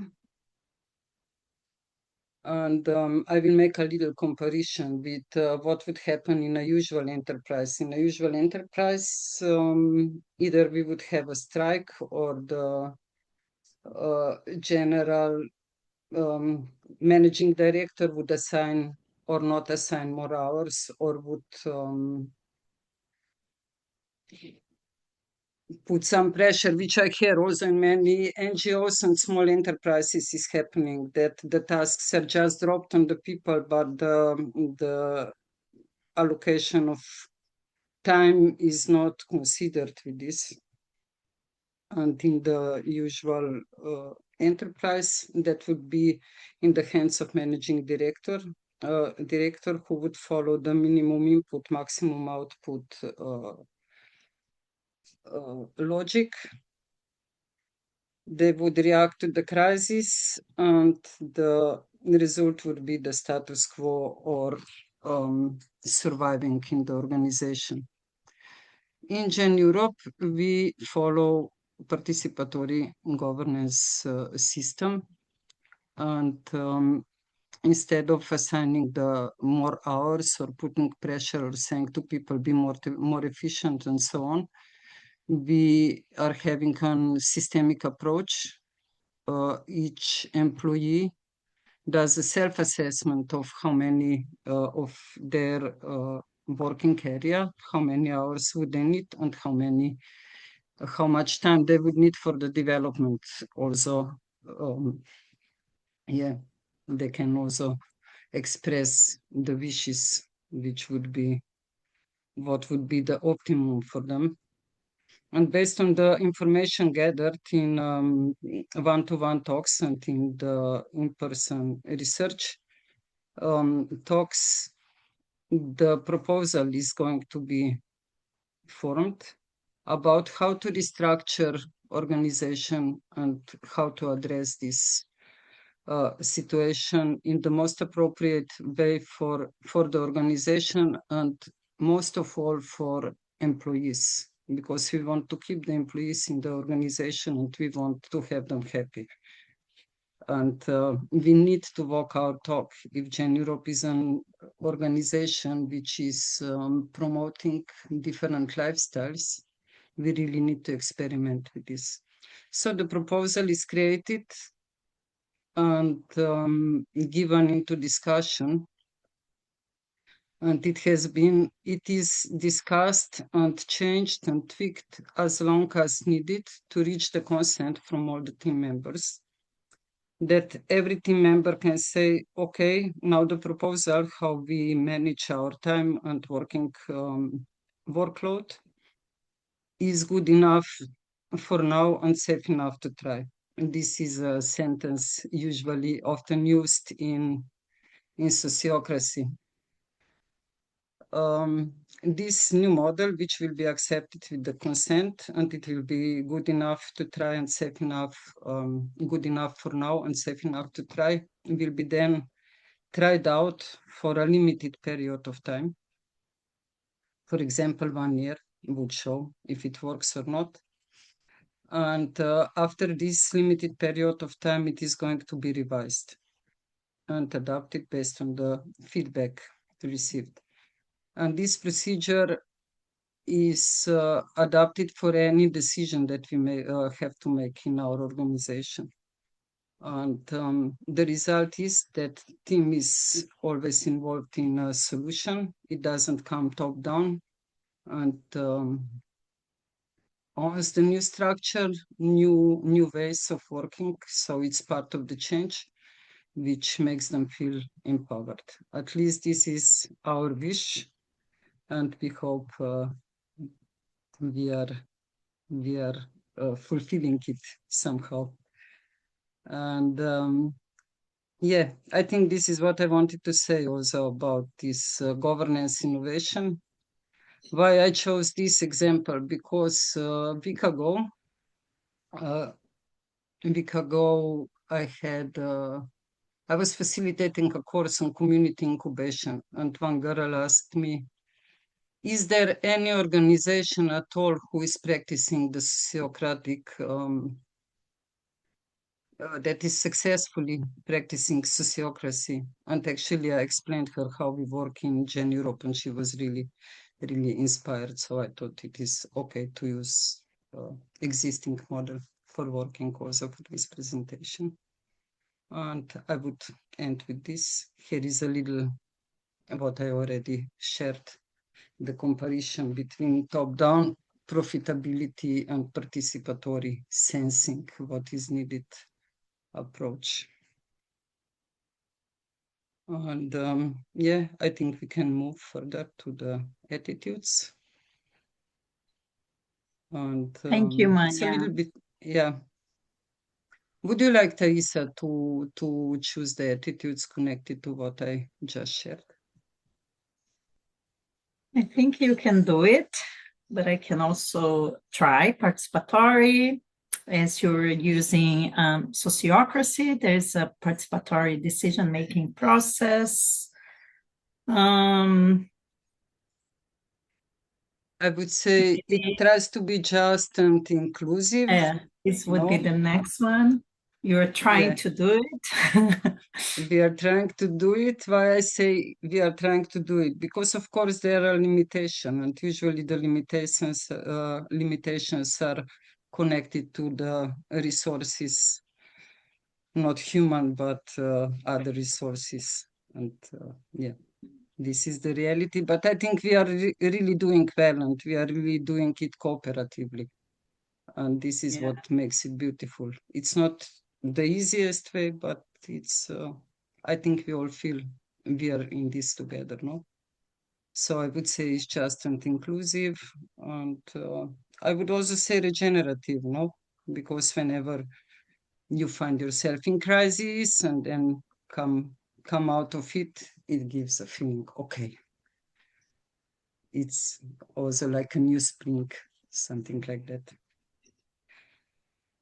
And I will make a little comparison with what would happen in a usual enterprise. In a usual enterprise, either we would have a strike or the general managing director would assign or not assign more hours, or would put some pressure, which I hear also in many NGOs and small enterprises is happening, that the tasks are just dropped on the people, but the allocation of time is not considered with this. And in the usual enterprise, that would be in the hands of managing director who would follow the minimum input, maximum output logic. They would react to the crisis, and the result would be the status quo or surviving in the organization. In Gen Europe, we follow participatory governance system, and instead of assigning the more hours or putting pressure or saying to people be more efficient and so on, we are having a systemic approach. Each employee does a self-assessment of how many of their working area, how many hours would they need, and how much time they would need for the development. Also, they can also express the wishes, which would be what would be the optimum for them. And based on the information gathered in one-to-one talks and in the in-person research talks, the proposal is going to be formed about how to restructure organization and how to address this situation in the most appropriate way for the organization, and most of all for employees, because we want to keep the employees in the organization and we want to have them happy. And we need to walk our talk. If Gen Europe is an organization which is promoting different lifestyles, we really need to experiment with this. So the proposal is created and given into discussion, and it is discussed and changed and tweaked as long as needed to reach the consent from all the team members, that every team member can say, okay, now the proposal, how we manage our time and working workload is good enough for now and safe enough to try. And this is a sentence usually often used in sociocracy. This new model, which will be accepted with the consent, and it will be good enough to try and safe enough, good enough for now and safe enough to try, will be then tried out for a limited period of time. For example, 1 year would show if it works or not. And after this limited period of time, it is going to be revised and adapted based on the feedback received. And this procedure is adapted for any decision that we may have to make in our organization. And the result is that team is always involved in a solution. It doesn't come top down, and owns the new structure, new ways of working. So it's part of the change, which makes them feel empowered. At least this is our wish, and we hope we are fulfilling it somehow. And Yeah, I think this is what I wanted to say also about this governance innovation. Why I chose this example, because a week ago I was facilitating a course on community incubation, and one girl asked me, is there any organization at all who is practicing the sociocratic that is successfully practicing sociocracy? And actually, I explained her how we work in Gen Europe, and she was really, really inspired. So I thought it is okay to use existing model for working also for this presentation. And I would end with this. Here is a little what I already shared, the comparison between top-down profitability and participatory sensing, what is needed approach. And yeah, I think we can move further to the attitudes. And Thank you, it's a little Manya. bit, yeah. Would you like, Teresa, to choose the attitudes connected to what I just shared? I think you can do it, but I can also try participatory. As you're using sociocracy, there's a participatory decision-making process. I would say it tries to be just and inclusive. Yeah, this would be the next one. You're trying to do it. We are trying to do it. Why I say we are trying to do it? Because of course there are limitations, and usually the limitations are connected to the resources, not human, but other resources. And yeah, this is the reality. But I think we are really doing well, and we are really doing it cooperatively. And this is what makes it beautiful. It's not the easiest way, but it's I think we all feel we are in this together, no? So I would say it's just and inclusive, and I would also say regenerative, no? Because whenever you find yourself in crisis and then come out of it, it gives a feeling, okay, it's also like a new spring, something like that.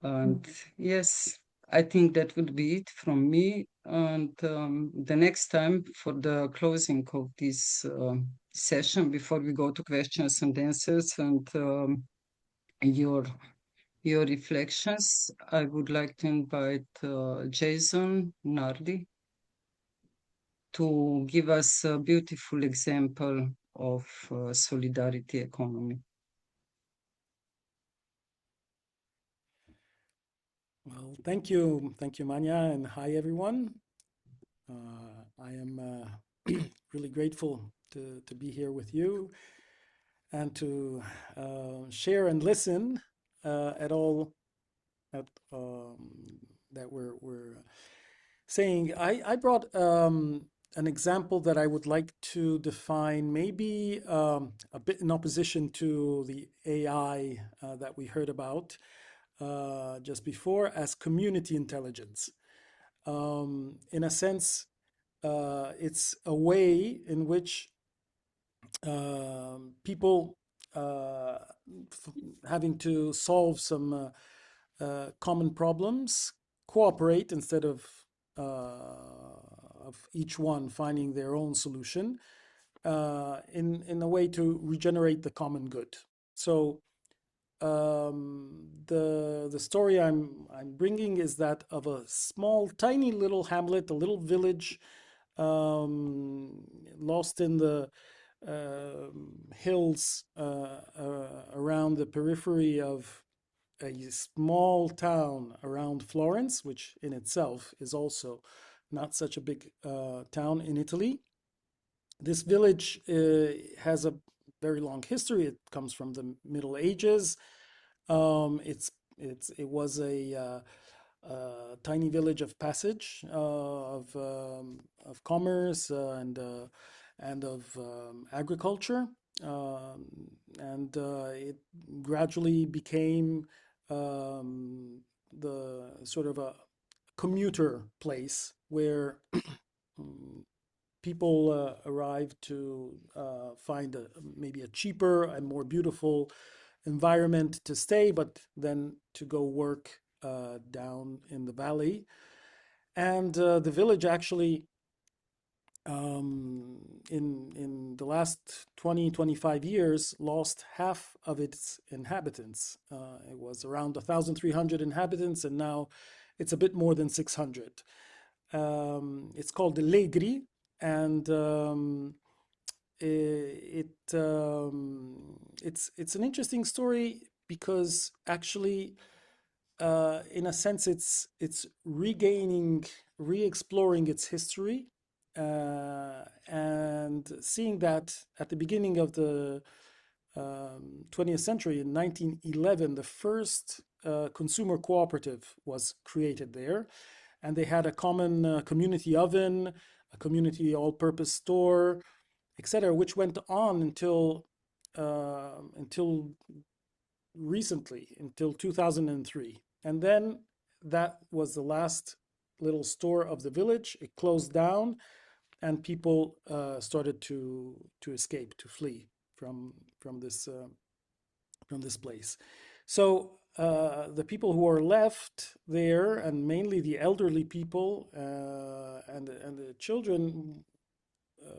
And yes, I think that would be it from me. And the next time for the closing of this session, before we go to questions and answers and your reflections, I would like to invite Jason Nardi to give us a beautiful example of solidarity economy. Well, thank you, Manya, and hi everyone. I am really grateful to be here with you and to share and listen at all that we're saying. I brought an example that I would like to define, maybe a bit in opposition to the AI that we heard about just before, as community intelligence. In a sense, it's a way in which people having to solve some common problems cooperate instead of each one finding their own solution in a way to regenerate the common good. So the story I'm bringing is that of a small, tiny little hamlet, a little village, lost in the hills around the periphery of a small town around Florence, which in itself is also not such a big town in Italy. This village has a very long history. It comes from the Middle Ages. It was a tiny village of passage of commerce and of agriculture, and it gradually became the sort of a commuter place where people arrive to find maybe a cheaper and more beautiful environment to stay, but then to go work down in the valley. And the village actually, in the last 20-25 years, lost half of its inhabitants. It was around 1,300 inhabitants, and now it's a bit more than 600. It's called the Legri, and it's an interesting story because actually, in a sense, it's re-exploring its history, and seeing that at the beginning of the 20th century, in 1911, the first consumer cooperative was created there, and they had a common community oven, a community all-purpose store, etc., which went on until recently, until 2003. And then that was the last little store of the village. It closed down, and people started to escape, to flee from this place. So the people who are left there, and mainly the elderly people and the children,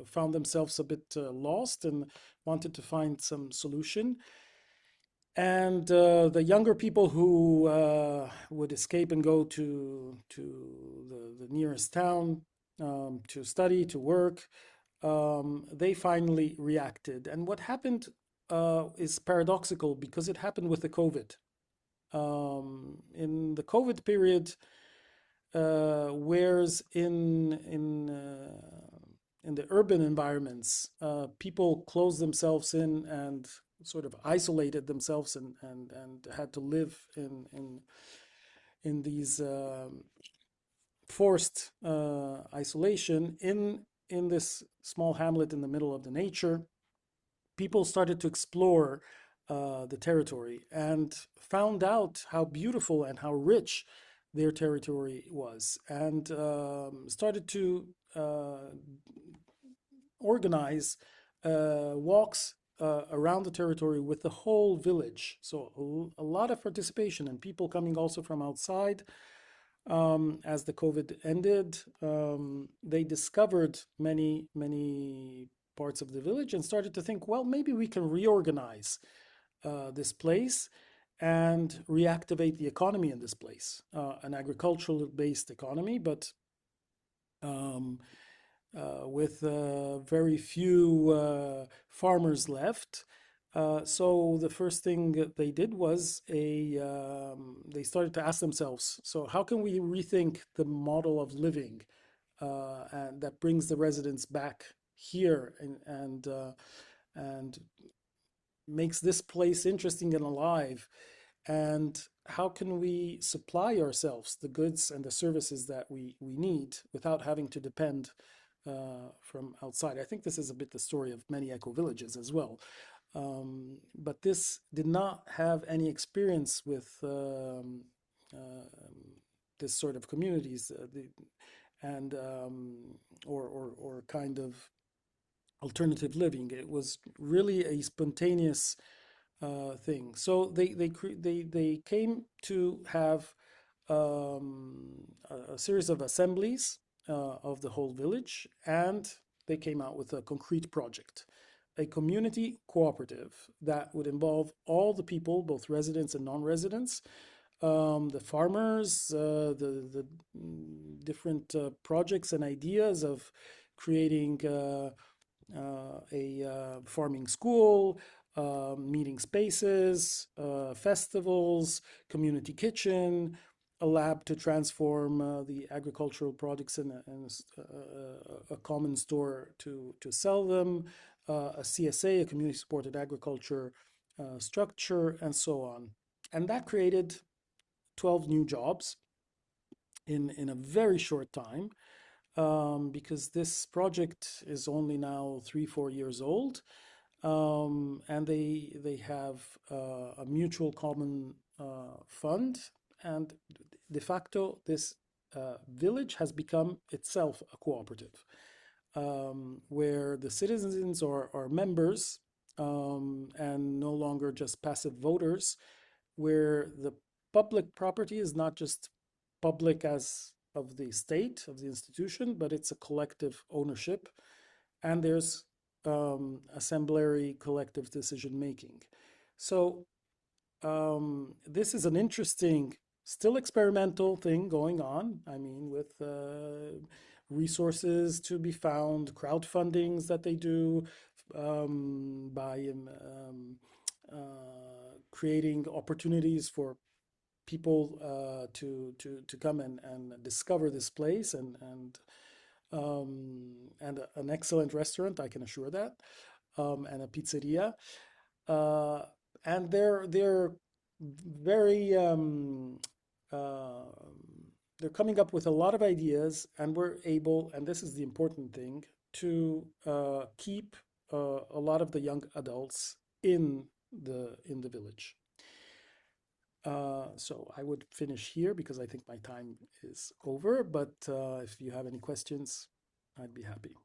found themselves a bit lost and wanted to find some solution. And the younger people who would escape and go to the nearest town to study, to work, they finally reacted. And what happened is paradoxical because it happened with the COVID. In the COVID period, whereas in the urban environments, people closed themselves in and sort of isolated themselves and had to live in these forced isolation in this small hamlet in the middle of the nature. People started to explore the territory and found out how beautiful and how rich their territory was, and started to organize walks around the territory with the whole village. So a lot of participation and people coming also from outside. As the COVID ended, they discovered many parts of the village and started to think, well, maybe we can reorganize this place and reactivate the economy in this place, an agricultural-based economy, but with very few farmers left. So the first thing that they did was they started to ask themselves, so how can we rethink the model of living and that brings the residents back here and makes this place interesting and alive? And how can we supply ourselves the goods and the services that we need without having to depend from outside? I think this is a bit the story of many eco-villages as well. But this did not have any experience with this sort of communities or kind of alternative living. It was really a spontaneous thing. So they came to have a series of assemblies of the whole village, and they came out with a concrete project, a community cooperative that would involve all the people, both residents and non-residents, the farmers, the different projects and ideas of creating a farming school, meeting spaces, festivals, community kitchen, a lab to transform the agricultural products in a common store to sell them, a CSA, a community supported agriculture structure, and so on. And that created 12 new jobs in a very short time, because this project is only now 3-4 years old. And they have a mutual common fund, and de facto this village has become itself a cooperative, where the citizens are members and no longer just passive voters, where the public property is not just public as of the state, of the institution, but it's a collective ownership, and there's assemblary collective decision making. So this is an interesting, still experimental thing going on. I mean, with resources to be found, crowdfundings that they do by creating opportunities for people to come and discover this place, and an excellent restaurant, I can assure that, and a pizzeria, and they're very they're coming up with a lot of ideas, and we're able, and this is the important thing, to keep a lot of the young adults in the village. So I would finish here because I think my time is over, but if you have any questions, I'd be happy.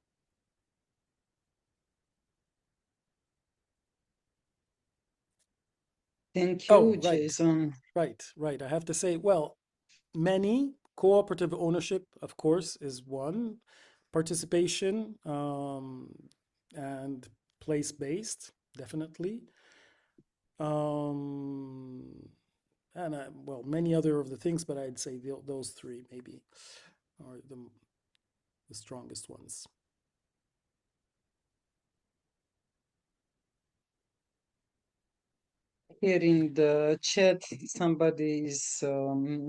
Thank you, Oh, right. Jason. Right. I have to say, well, many cooperative ownership, of course, is one. Participation and place-based, definitely. And well, many other of the things, but I'd say those three maybe are the strongest ones. Here in the chat, somebody is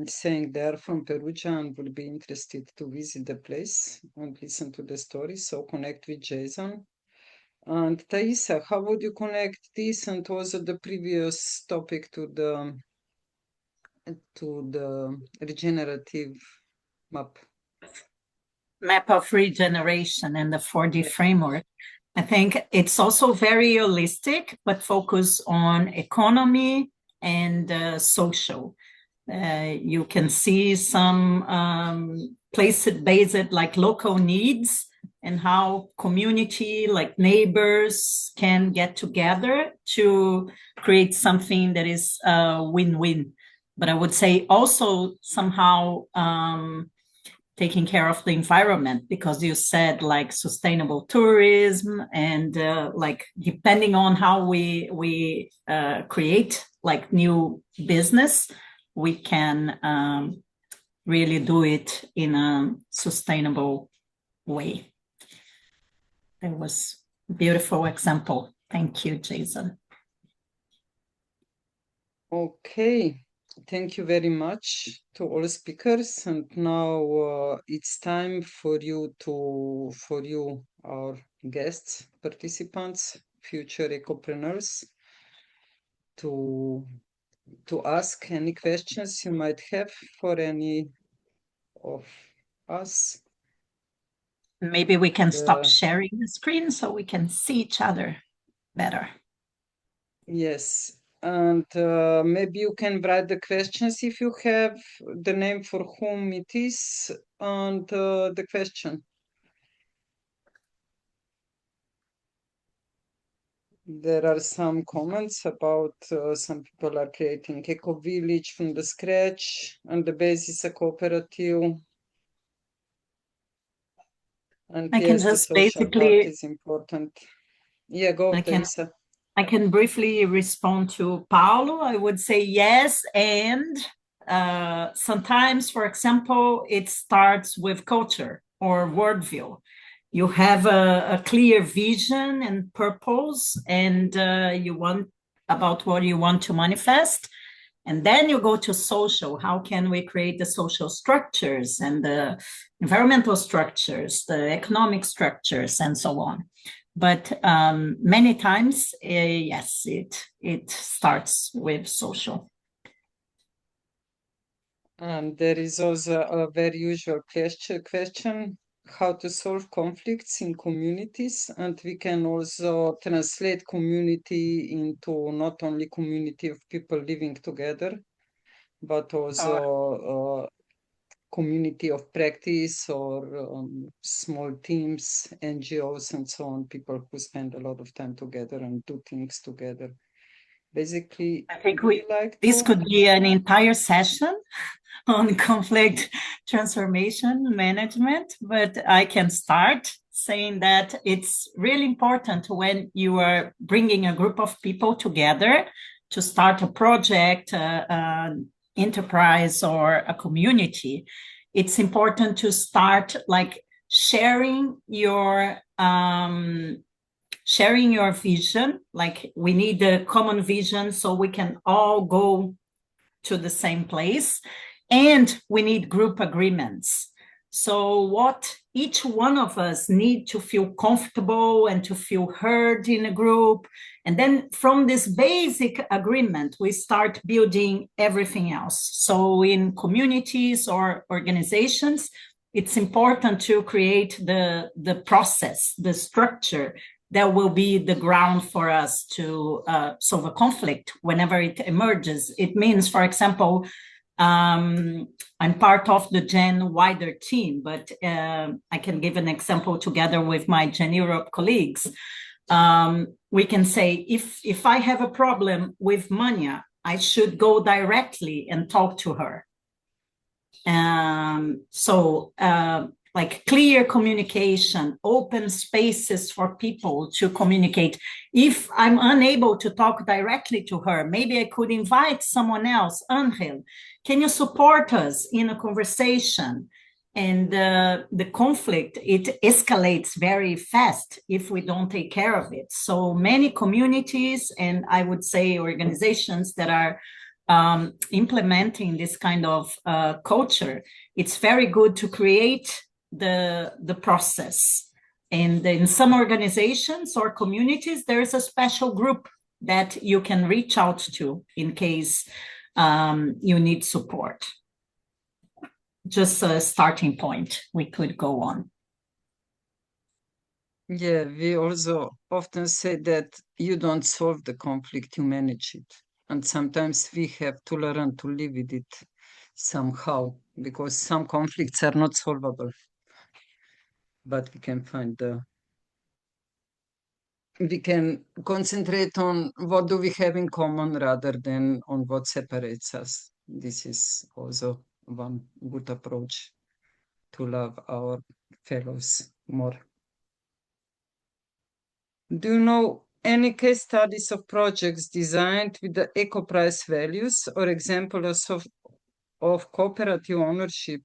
saying they're from Perugia and would be interested to visit the place and listen to the story, so connect with Jason. And Thaisa, how would you connect this and also the previous topic to the regenerative map of regeneration and the 4D framework? I think it's also very holistic, but focus on economy and social. You can see some place-based, like local needs, and how community, like neighbors, can get together to create something that is a win-win. But I would say also somehow taking care of the environment, because you said like sustainable tourism, and like depending on how we create like new business, we can really do it in a sustainable way. It was a beautiful example. Thank you, Jason. Okay. Thank you very much to all speakers, and now it's time for you, our guests, participants, future ecopreneurs, to ask any questions you might have for any of us. Maybe we can stop sharing the screen so we can see each other better. Yes. And maybe you can write the questions if you have the name for whom it is and the question. There are some comments about some people are creating Ecovillage from the scratch, and the base is a cooperative. And I yes, can the just social part basically, is important. Yeah, go, Thaisa. I can briefly respond to Paulo. I would say yes, and sometimes, for example, it starts with culture or worldview. You have a clear vision and purpose, and you want about what you want to manifest. And then you go to social. How can we create the social structures and the environmental structures, the economic structures, and so on? But many times, yes, it starts with social. And there is also a very usual question, how to solve conflicts in communities. And we can also translate community into not only community of people living together, but also community of practice or small teams, NGOs, and so on, people who spend a lot of time together and do things together. Basically, I think this could be an entire session on conflict transformation management, but I can start saying that it's really important when you are bringing a group of people together to start a project, enterprise, or a community. It's important to start like sharing your vision. Like we need a common vision so we can all go to the same place, and we need group agreements. So what each one of us need to feel comfortable and to feel heard in a group. And then from this basic agreement, we start building everything else. So in communities or organizations, it's important to create the process, the structure that will be the ground for us to solve a conflict whenever it emerges. It means, for example, I'm part of the Gen wider team, but I can give an example together with my Gen Europe colleagues. We can say, if I have a problem with Mania, I should go directly and talk to her. Like clear communication, open spaces for people to communicate. If I'm unable to talk directly to her, maybe I could invite someone else. Angel, can you support us in a conversation? And the conflict, it escalates very fast if we don't take care of it. So many communities, and I would say organizations that are implementing this kind of culture, it's very good to create the process. And in some organizations or communities, there is a special group that you can reach out to in case you need support. Just a starting point, we could go on. Yeah, we also often say that you don't solve the conflict, you manage it. And sometimes we have to learn to live with it somehow, because some conflicts are not solvable. But we can we can concentrate on what do we have in common rather than on what separates us. This is also one good approach to love our fellows more. Do you know any case studies of projects designed with the EcoPrize values or examples of cooperative ownership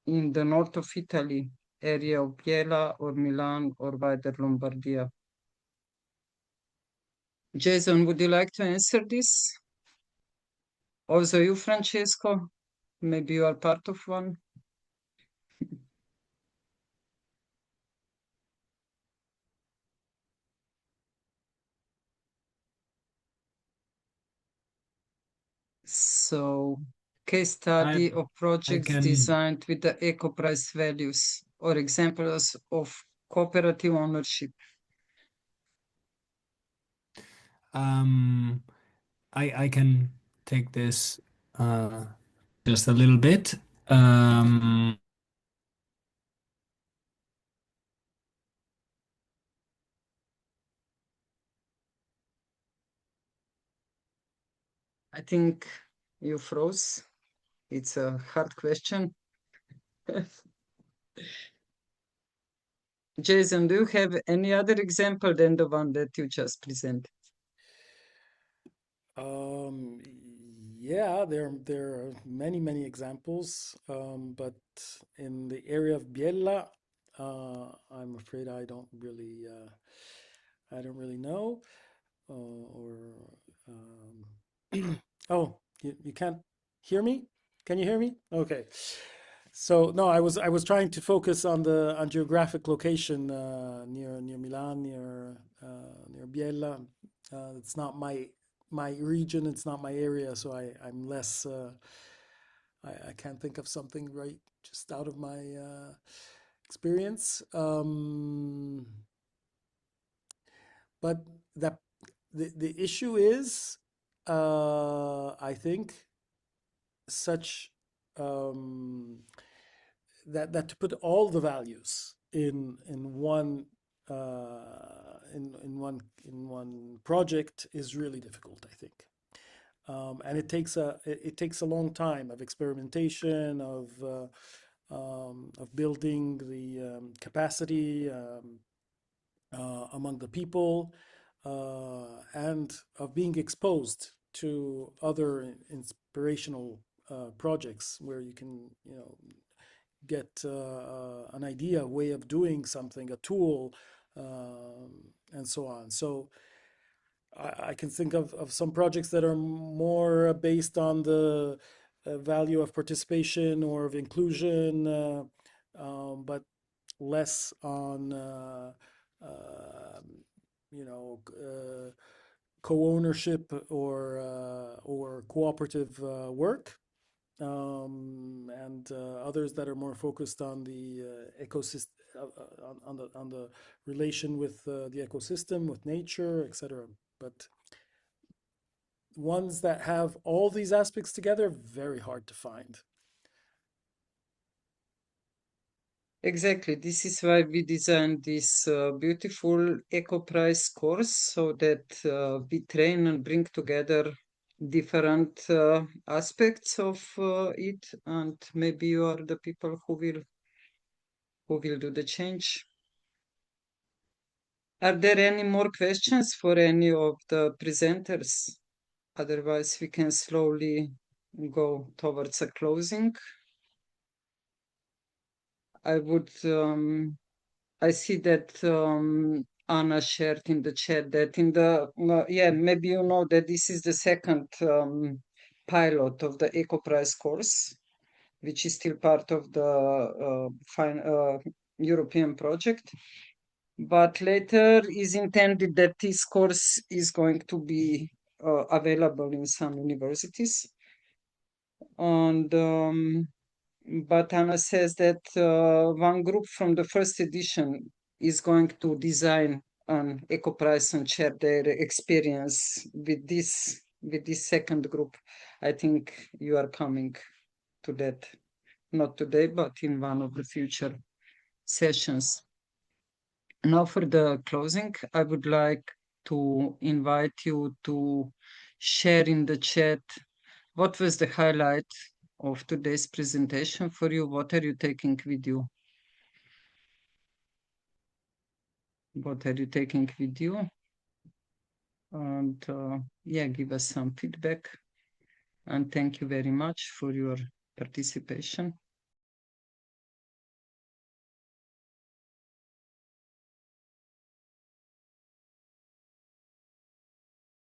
in the north of Italy, area of Biella or Milan or wider Lombardia? Jason, would you like to answer this? Also you, Francesco? Maybe you are part of one? So, case study of projects designed with the EcoPrize values or examples of cooperative ownership. I can take this just a little bit. I think you froze. It's a hard question. Jason, do you have any other example than the one that you just presented? Yeah, there are many examples, but in the area of Biella, I'm afraid I don't really know. Oh, you can't hear me? Can you hear me? Okay. So no, I was trying to focus on geographic location near Milan, near Biella. It's not my region, it's not my area, so I'm less. I can't think of something right just out of my experience. But the issue is, I think, such that to put all the values in one in one project is really difficult, I think. And it takes a long time of experimentation, of building the capacity among the people, and of being exposed to other inspirational projects where you can, get an idea, a way of doing something, a tool, and so on. So I can think of some projects that are more based on the value of participation or of inclusion, but less on co-ownership or cooperative work, and others that are more focused on the ecosystem, on the relation with the ecosystem, with nature, etc. But ones that have all these aspects together, very hard to find. Exactly. This is why we designed this beautiful ECOPRISE course, so that we train and bring together different aspects of it, and maybe you are the people who will do the change. Are there any more questions for any of the presenters? Otherwise, we can slowly go towards a closing. I see that Anna shared in the chat that maybe you know that this is the second pilot of the EcoPrize course, which is still part of the European project. But later is intended that this course is going to be available in some universities. And but Anna says that one group from the first edition is going to design an EcoPrize and share their experience with this second group. I think you are coming to that, not today, but in one of the future sessions. Now for the closing, I would like to invite you to share in the chat what was the highlight of today's presentation for you. What are you taking with you? What are you taking with you? And give us some feedback. And thank you very much for your participation.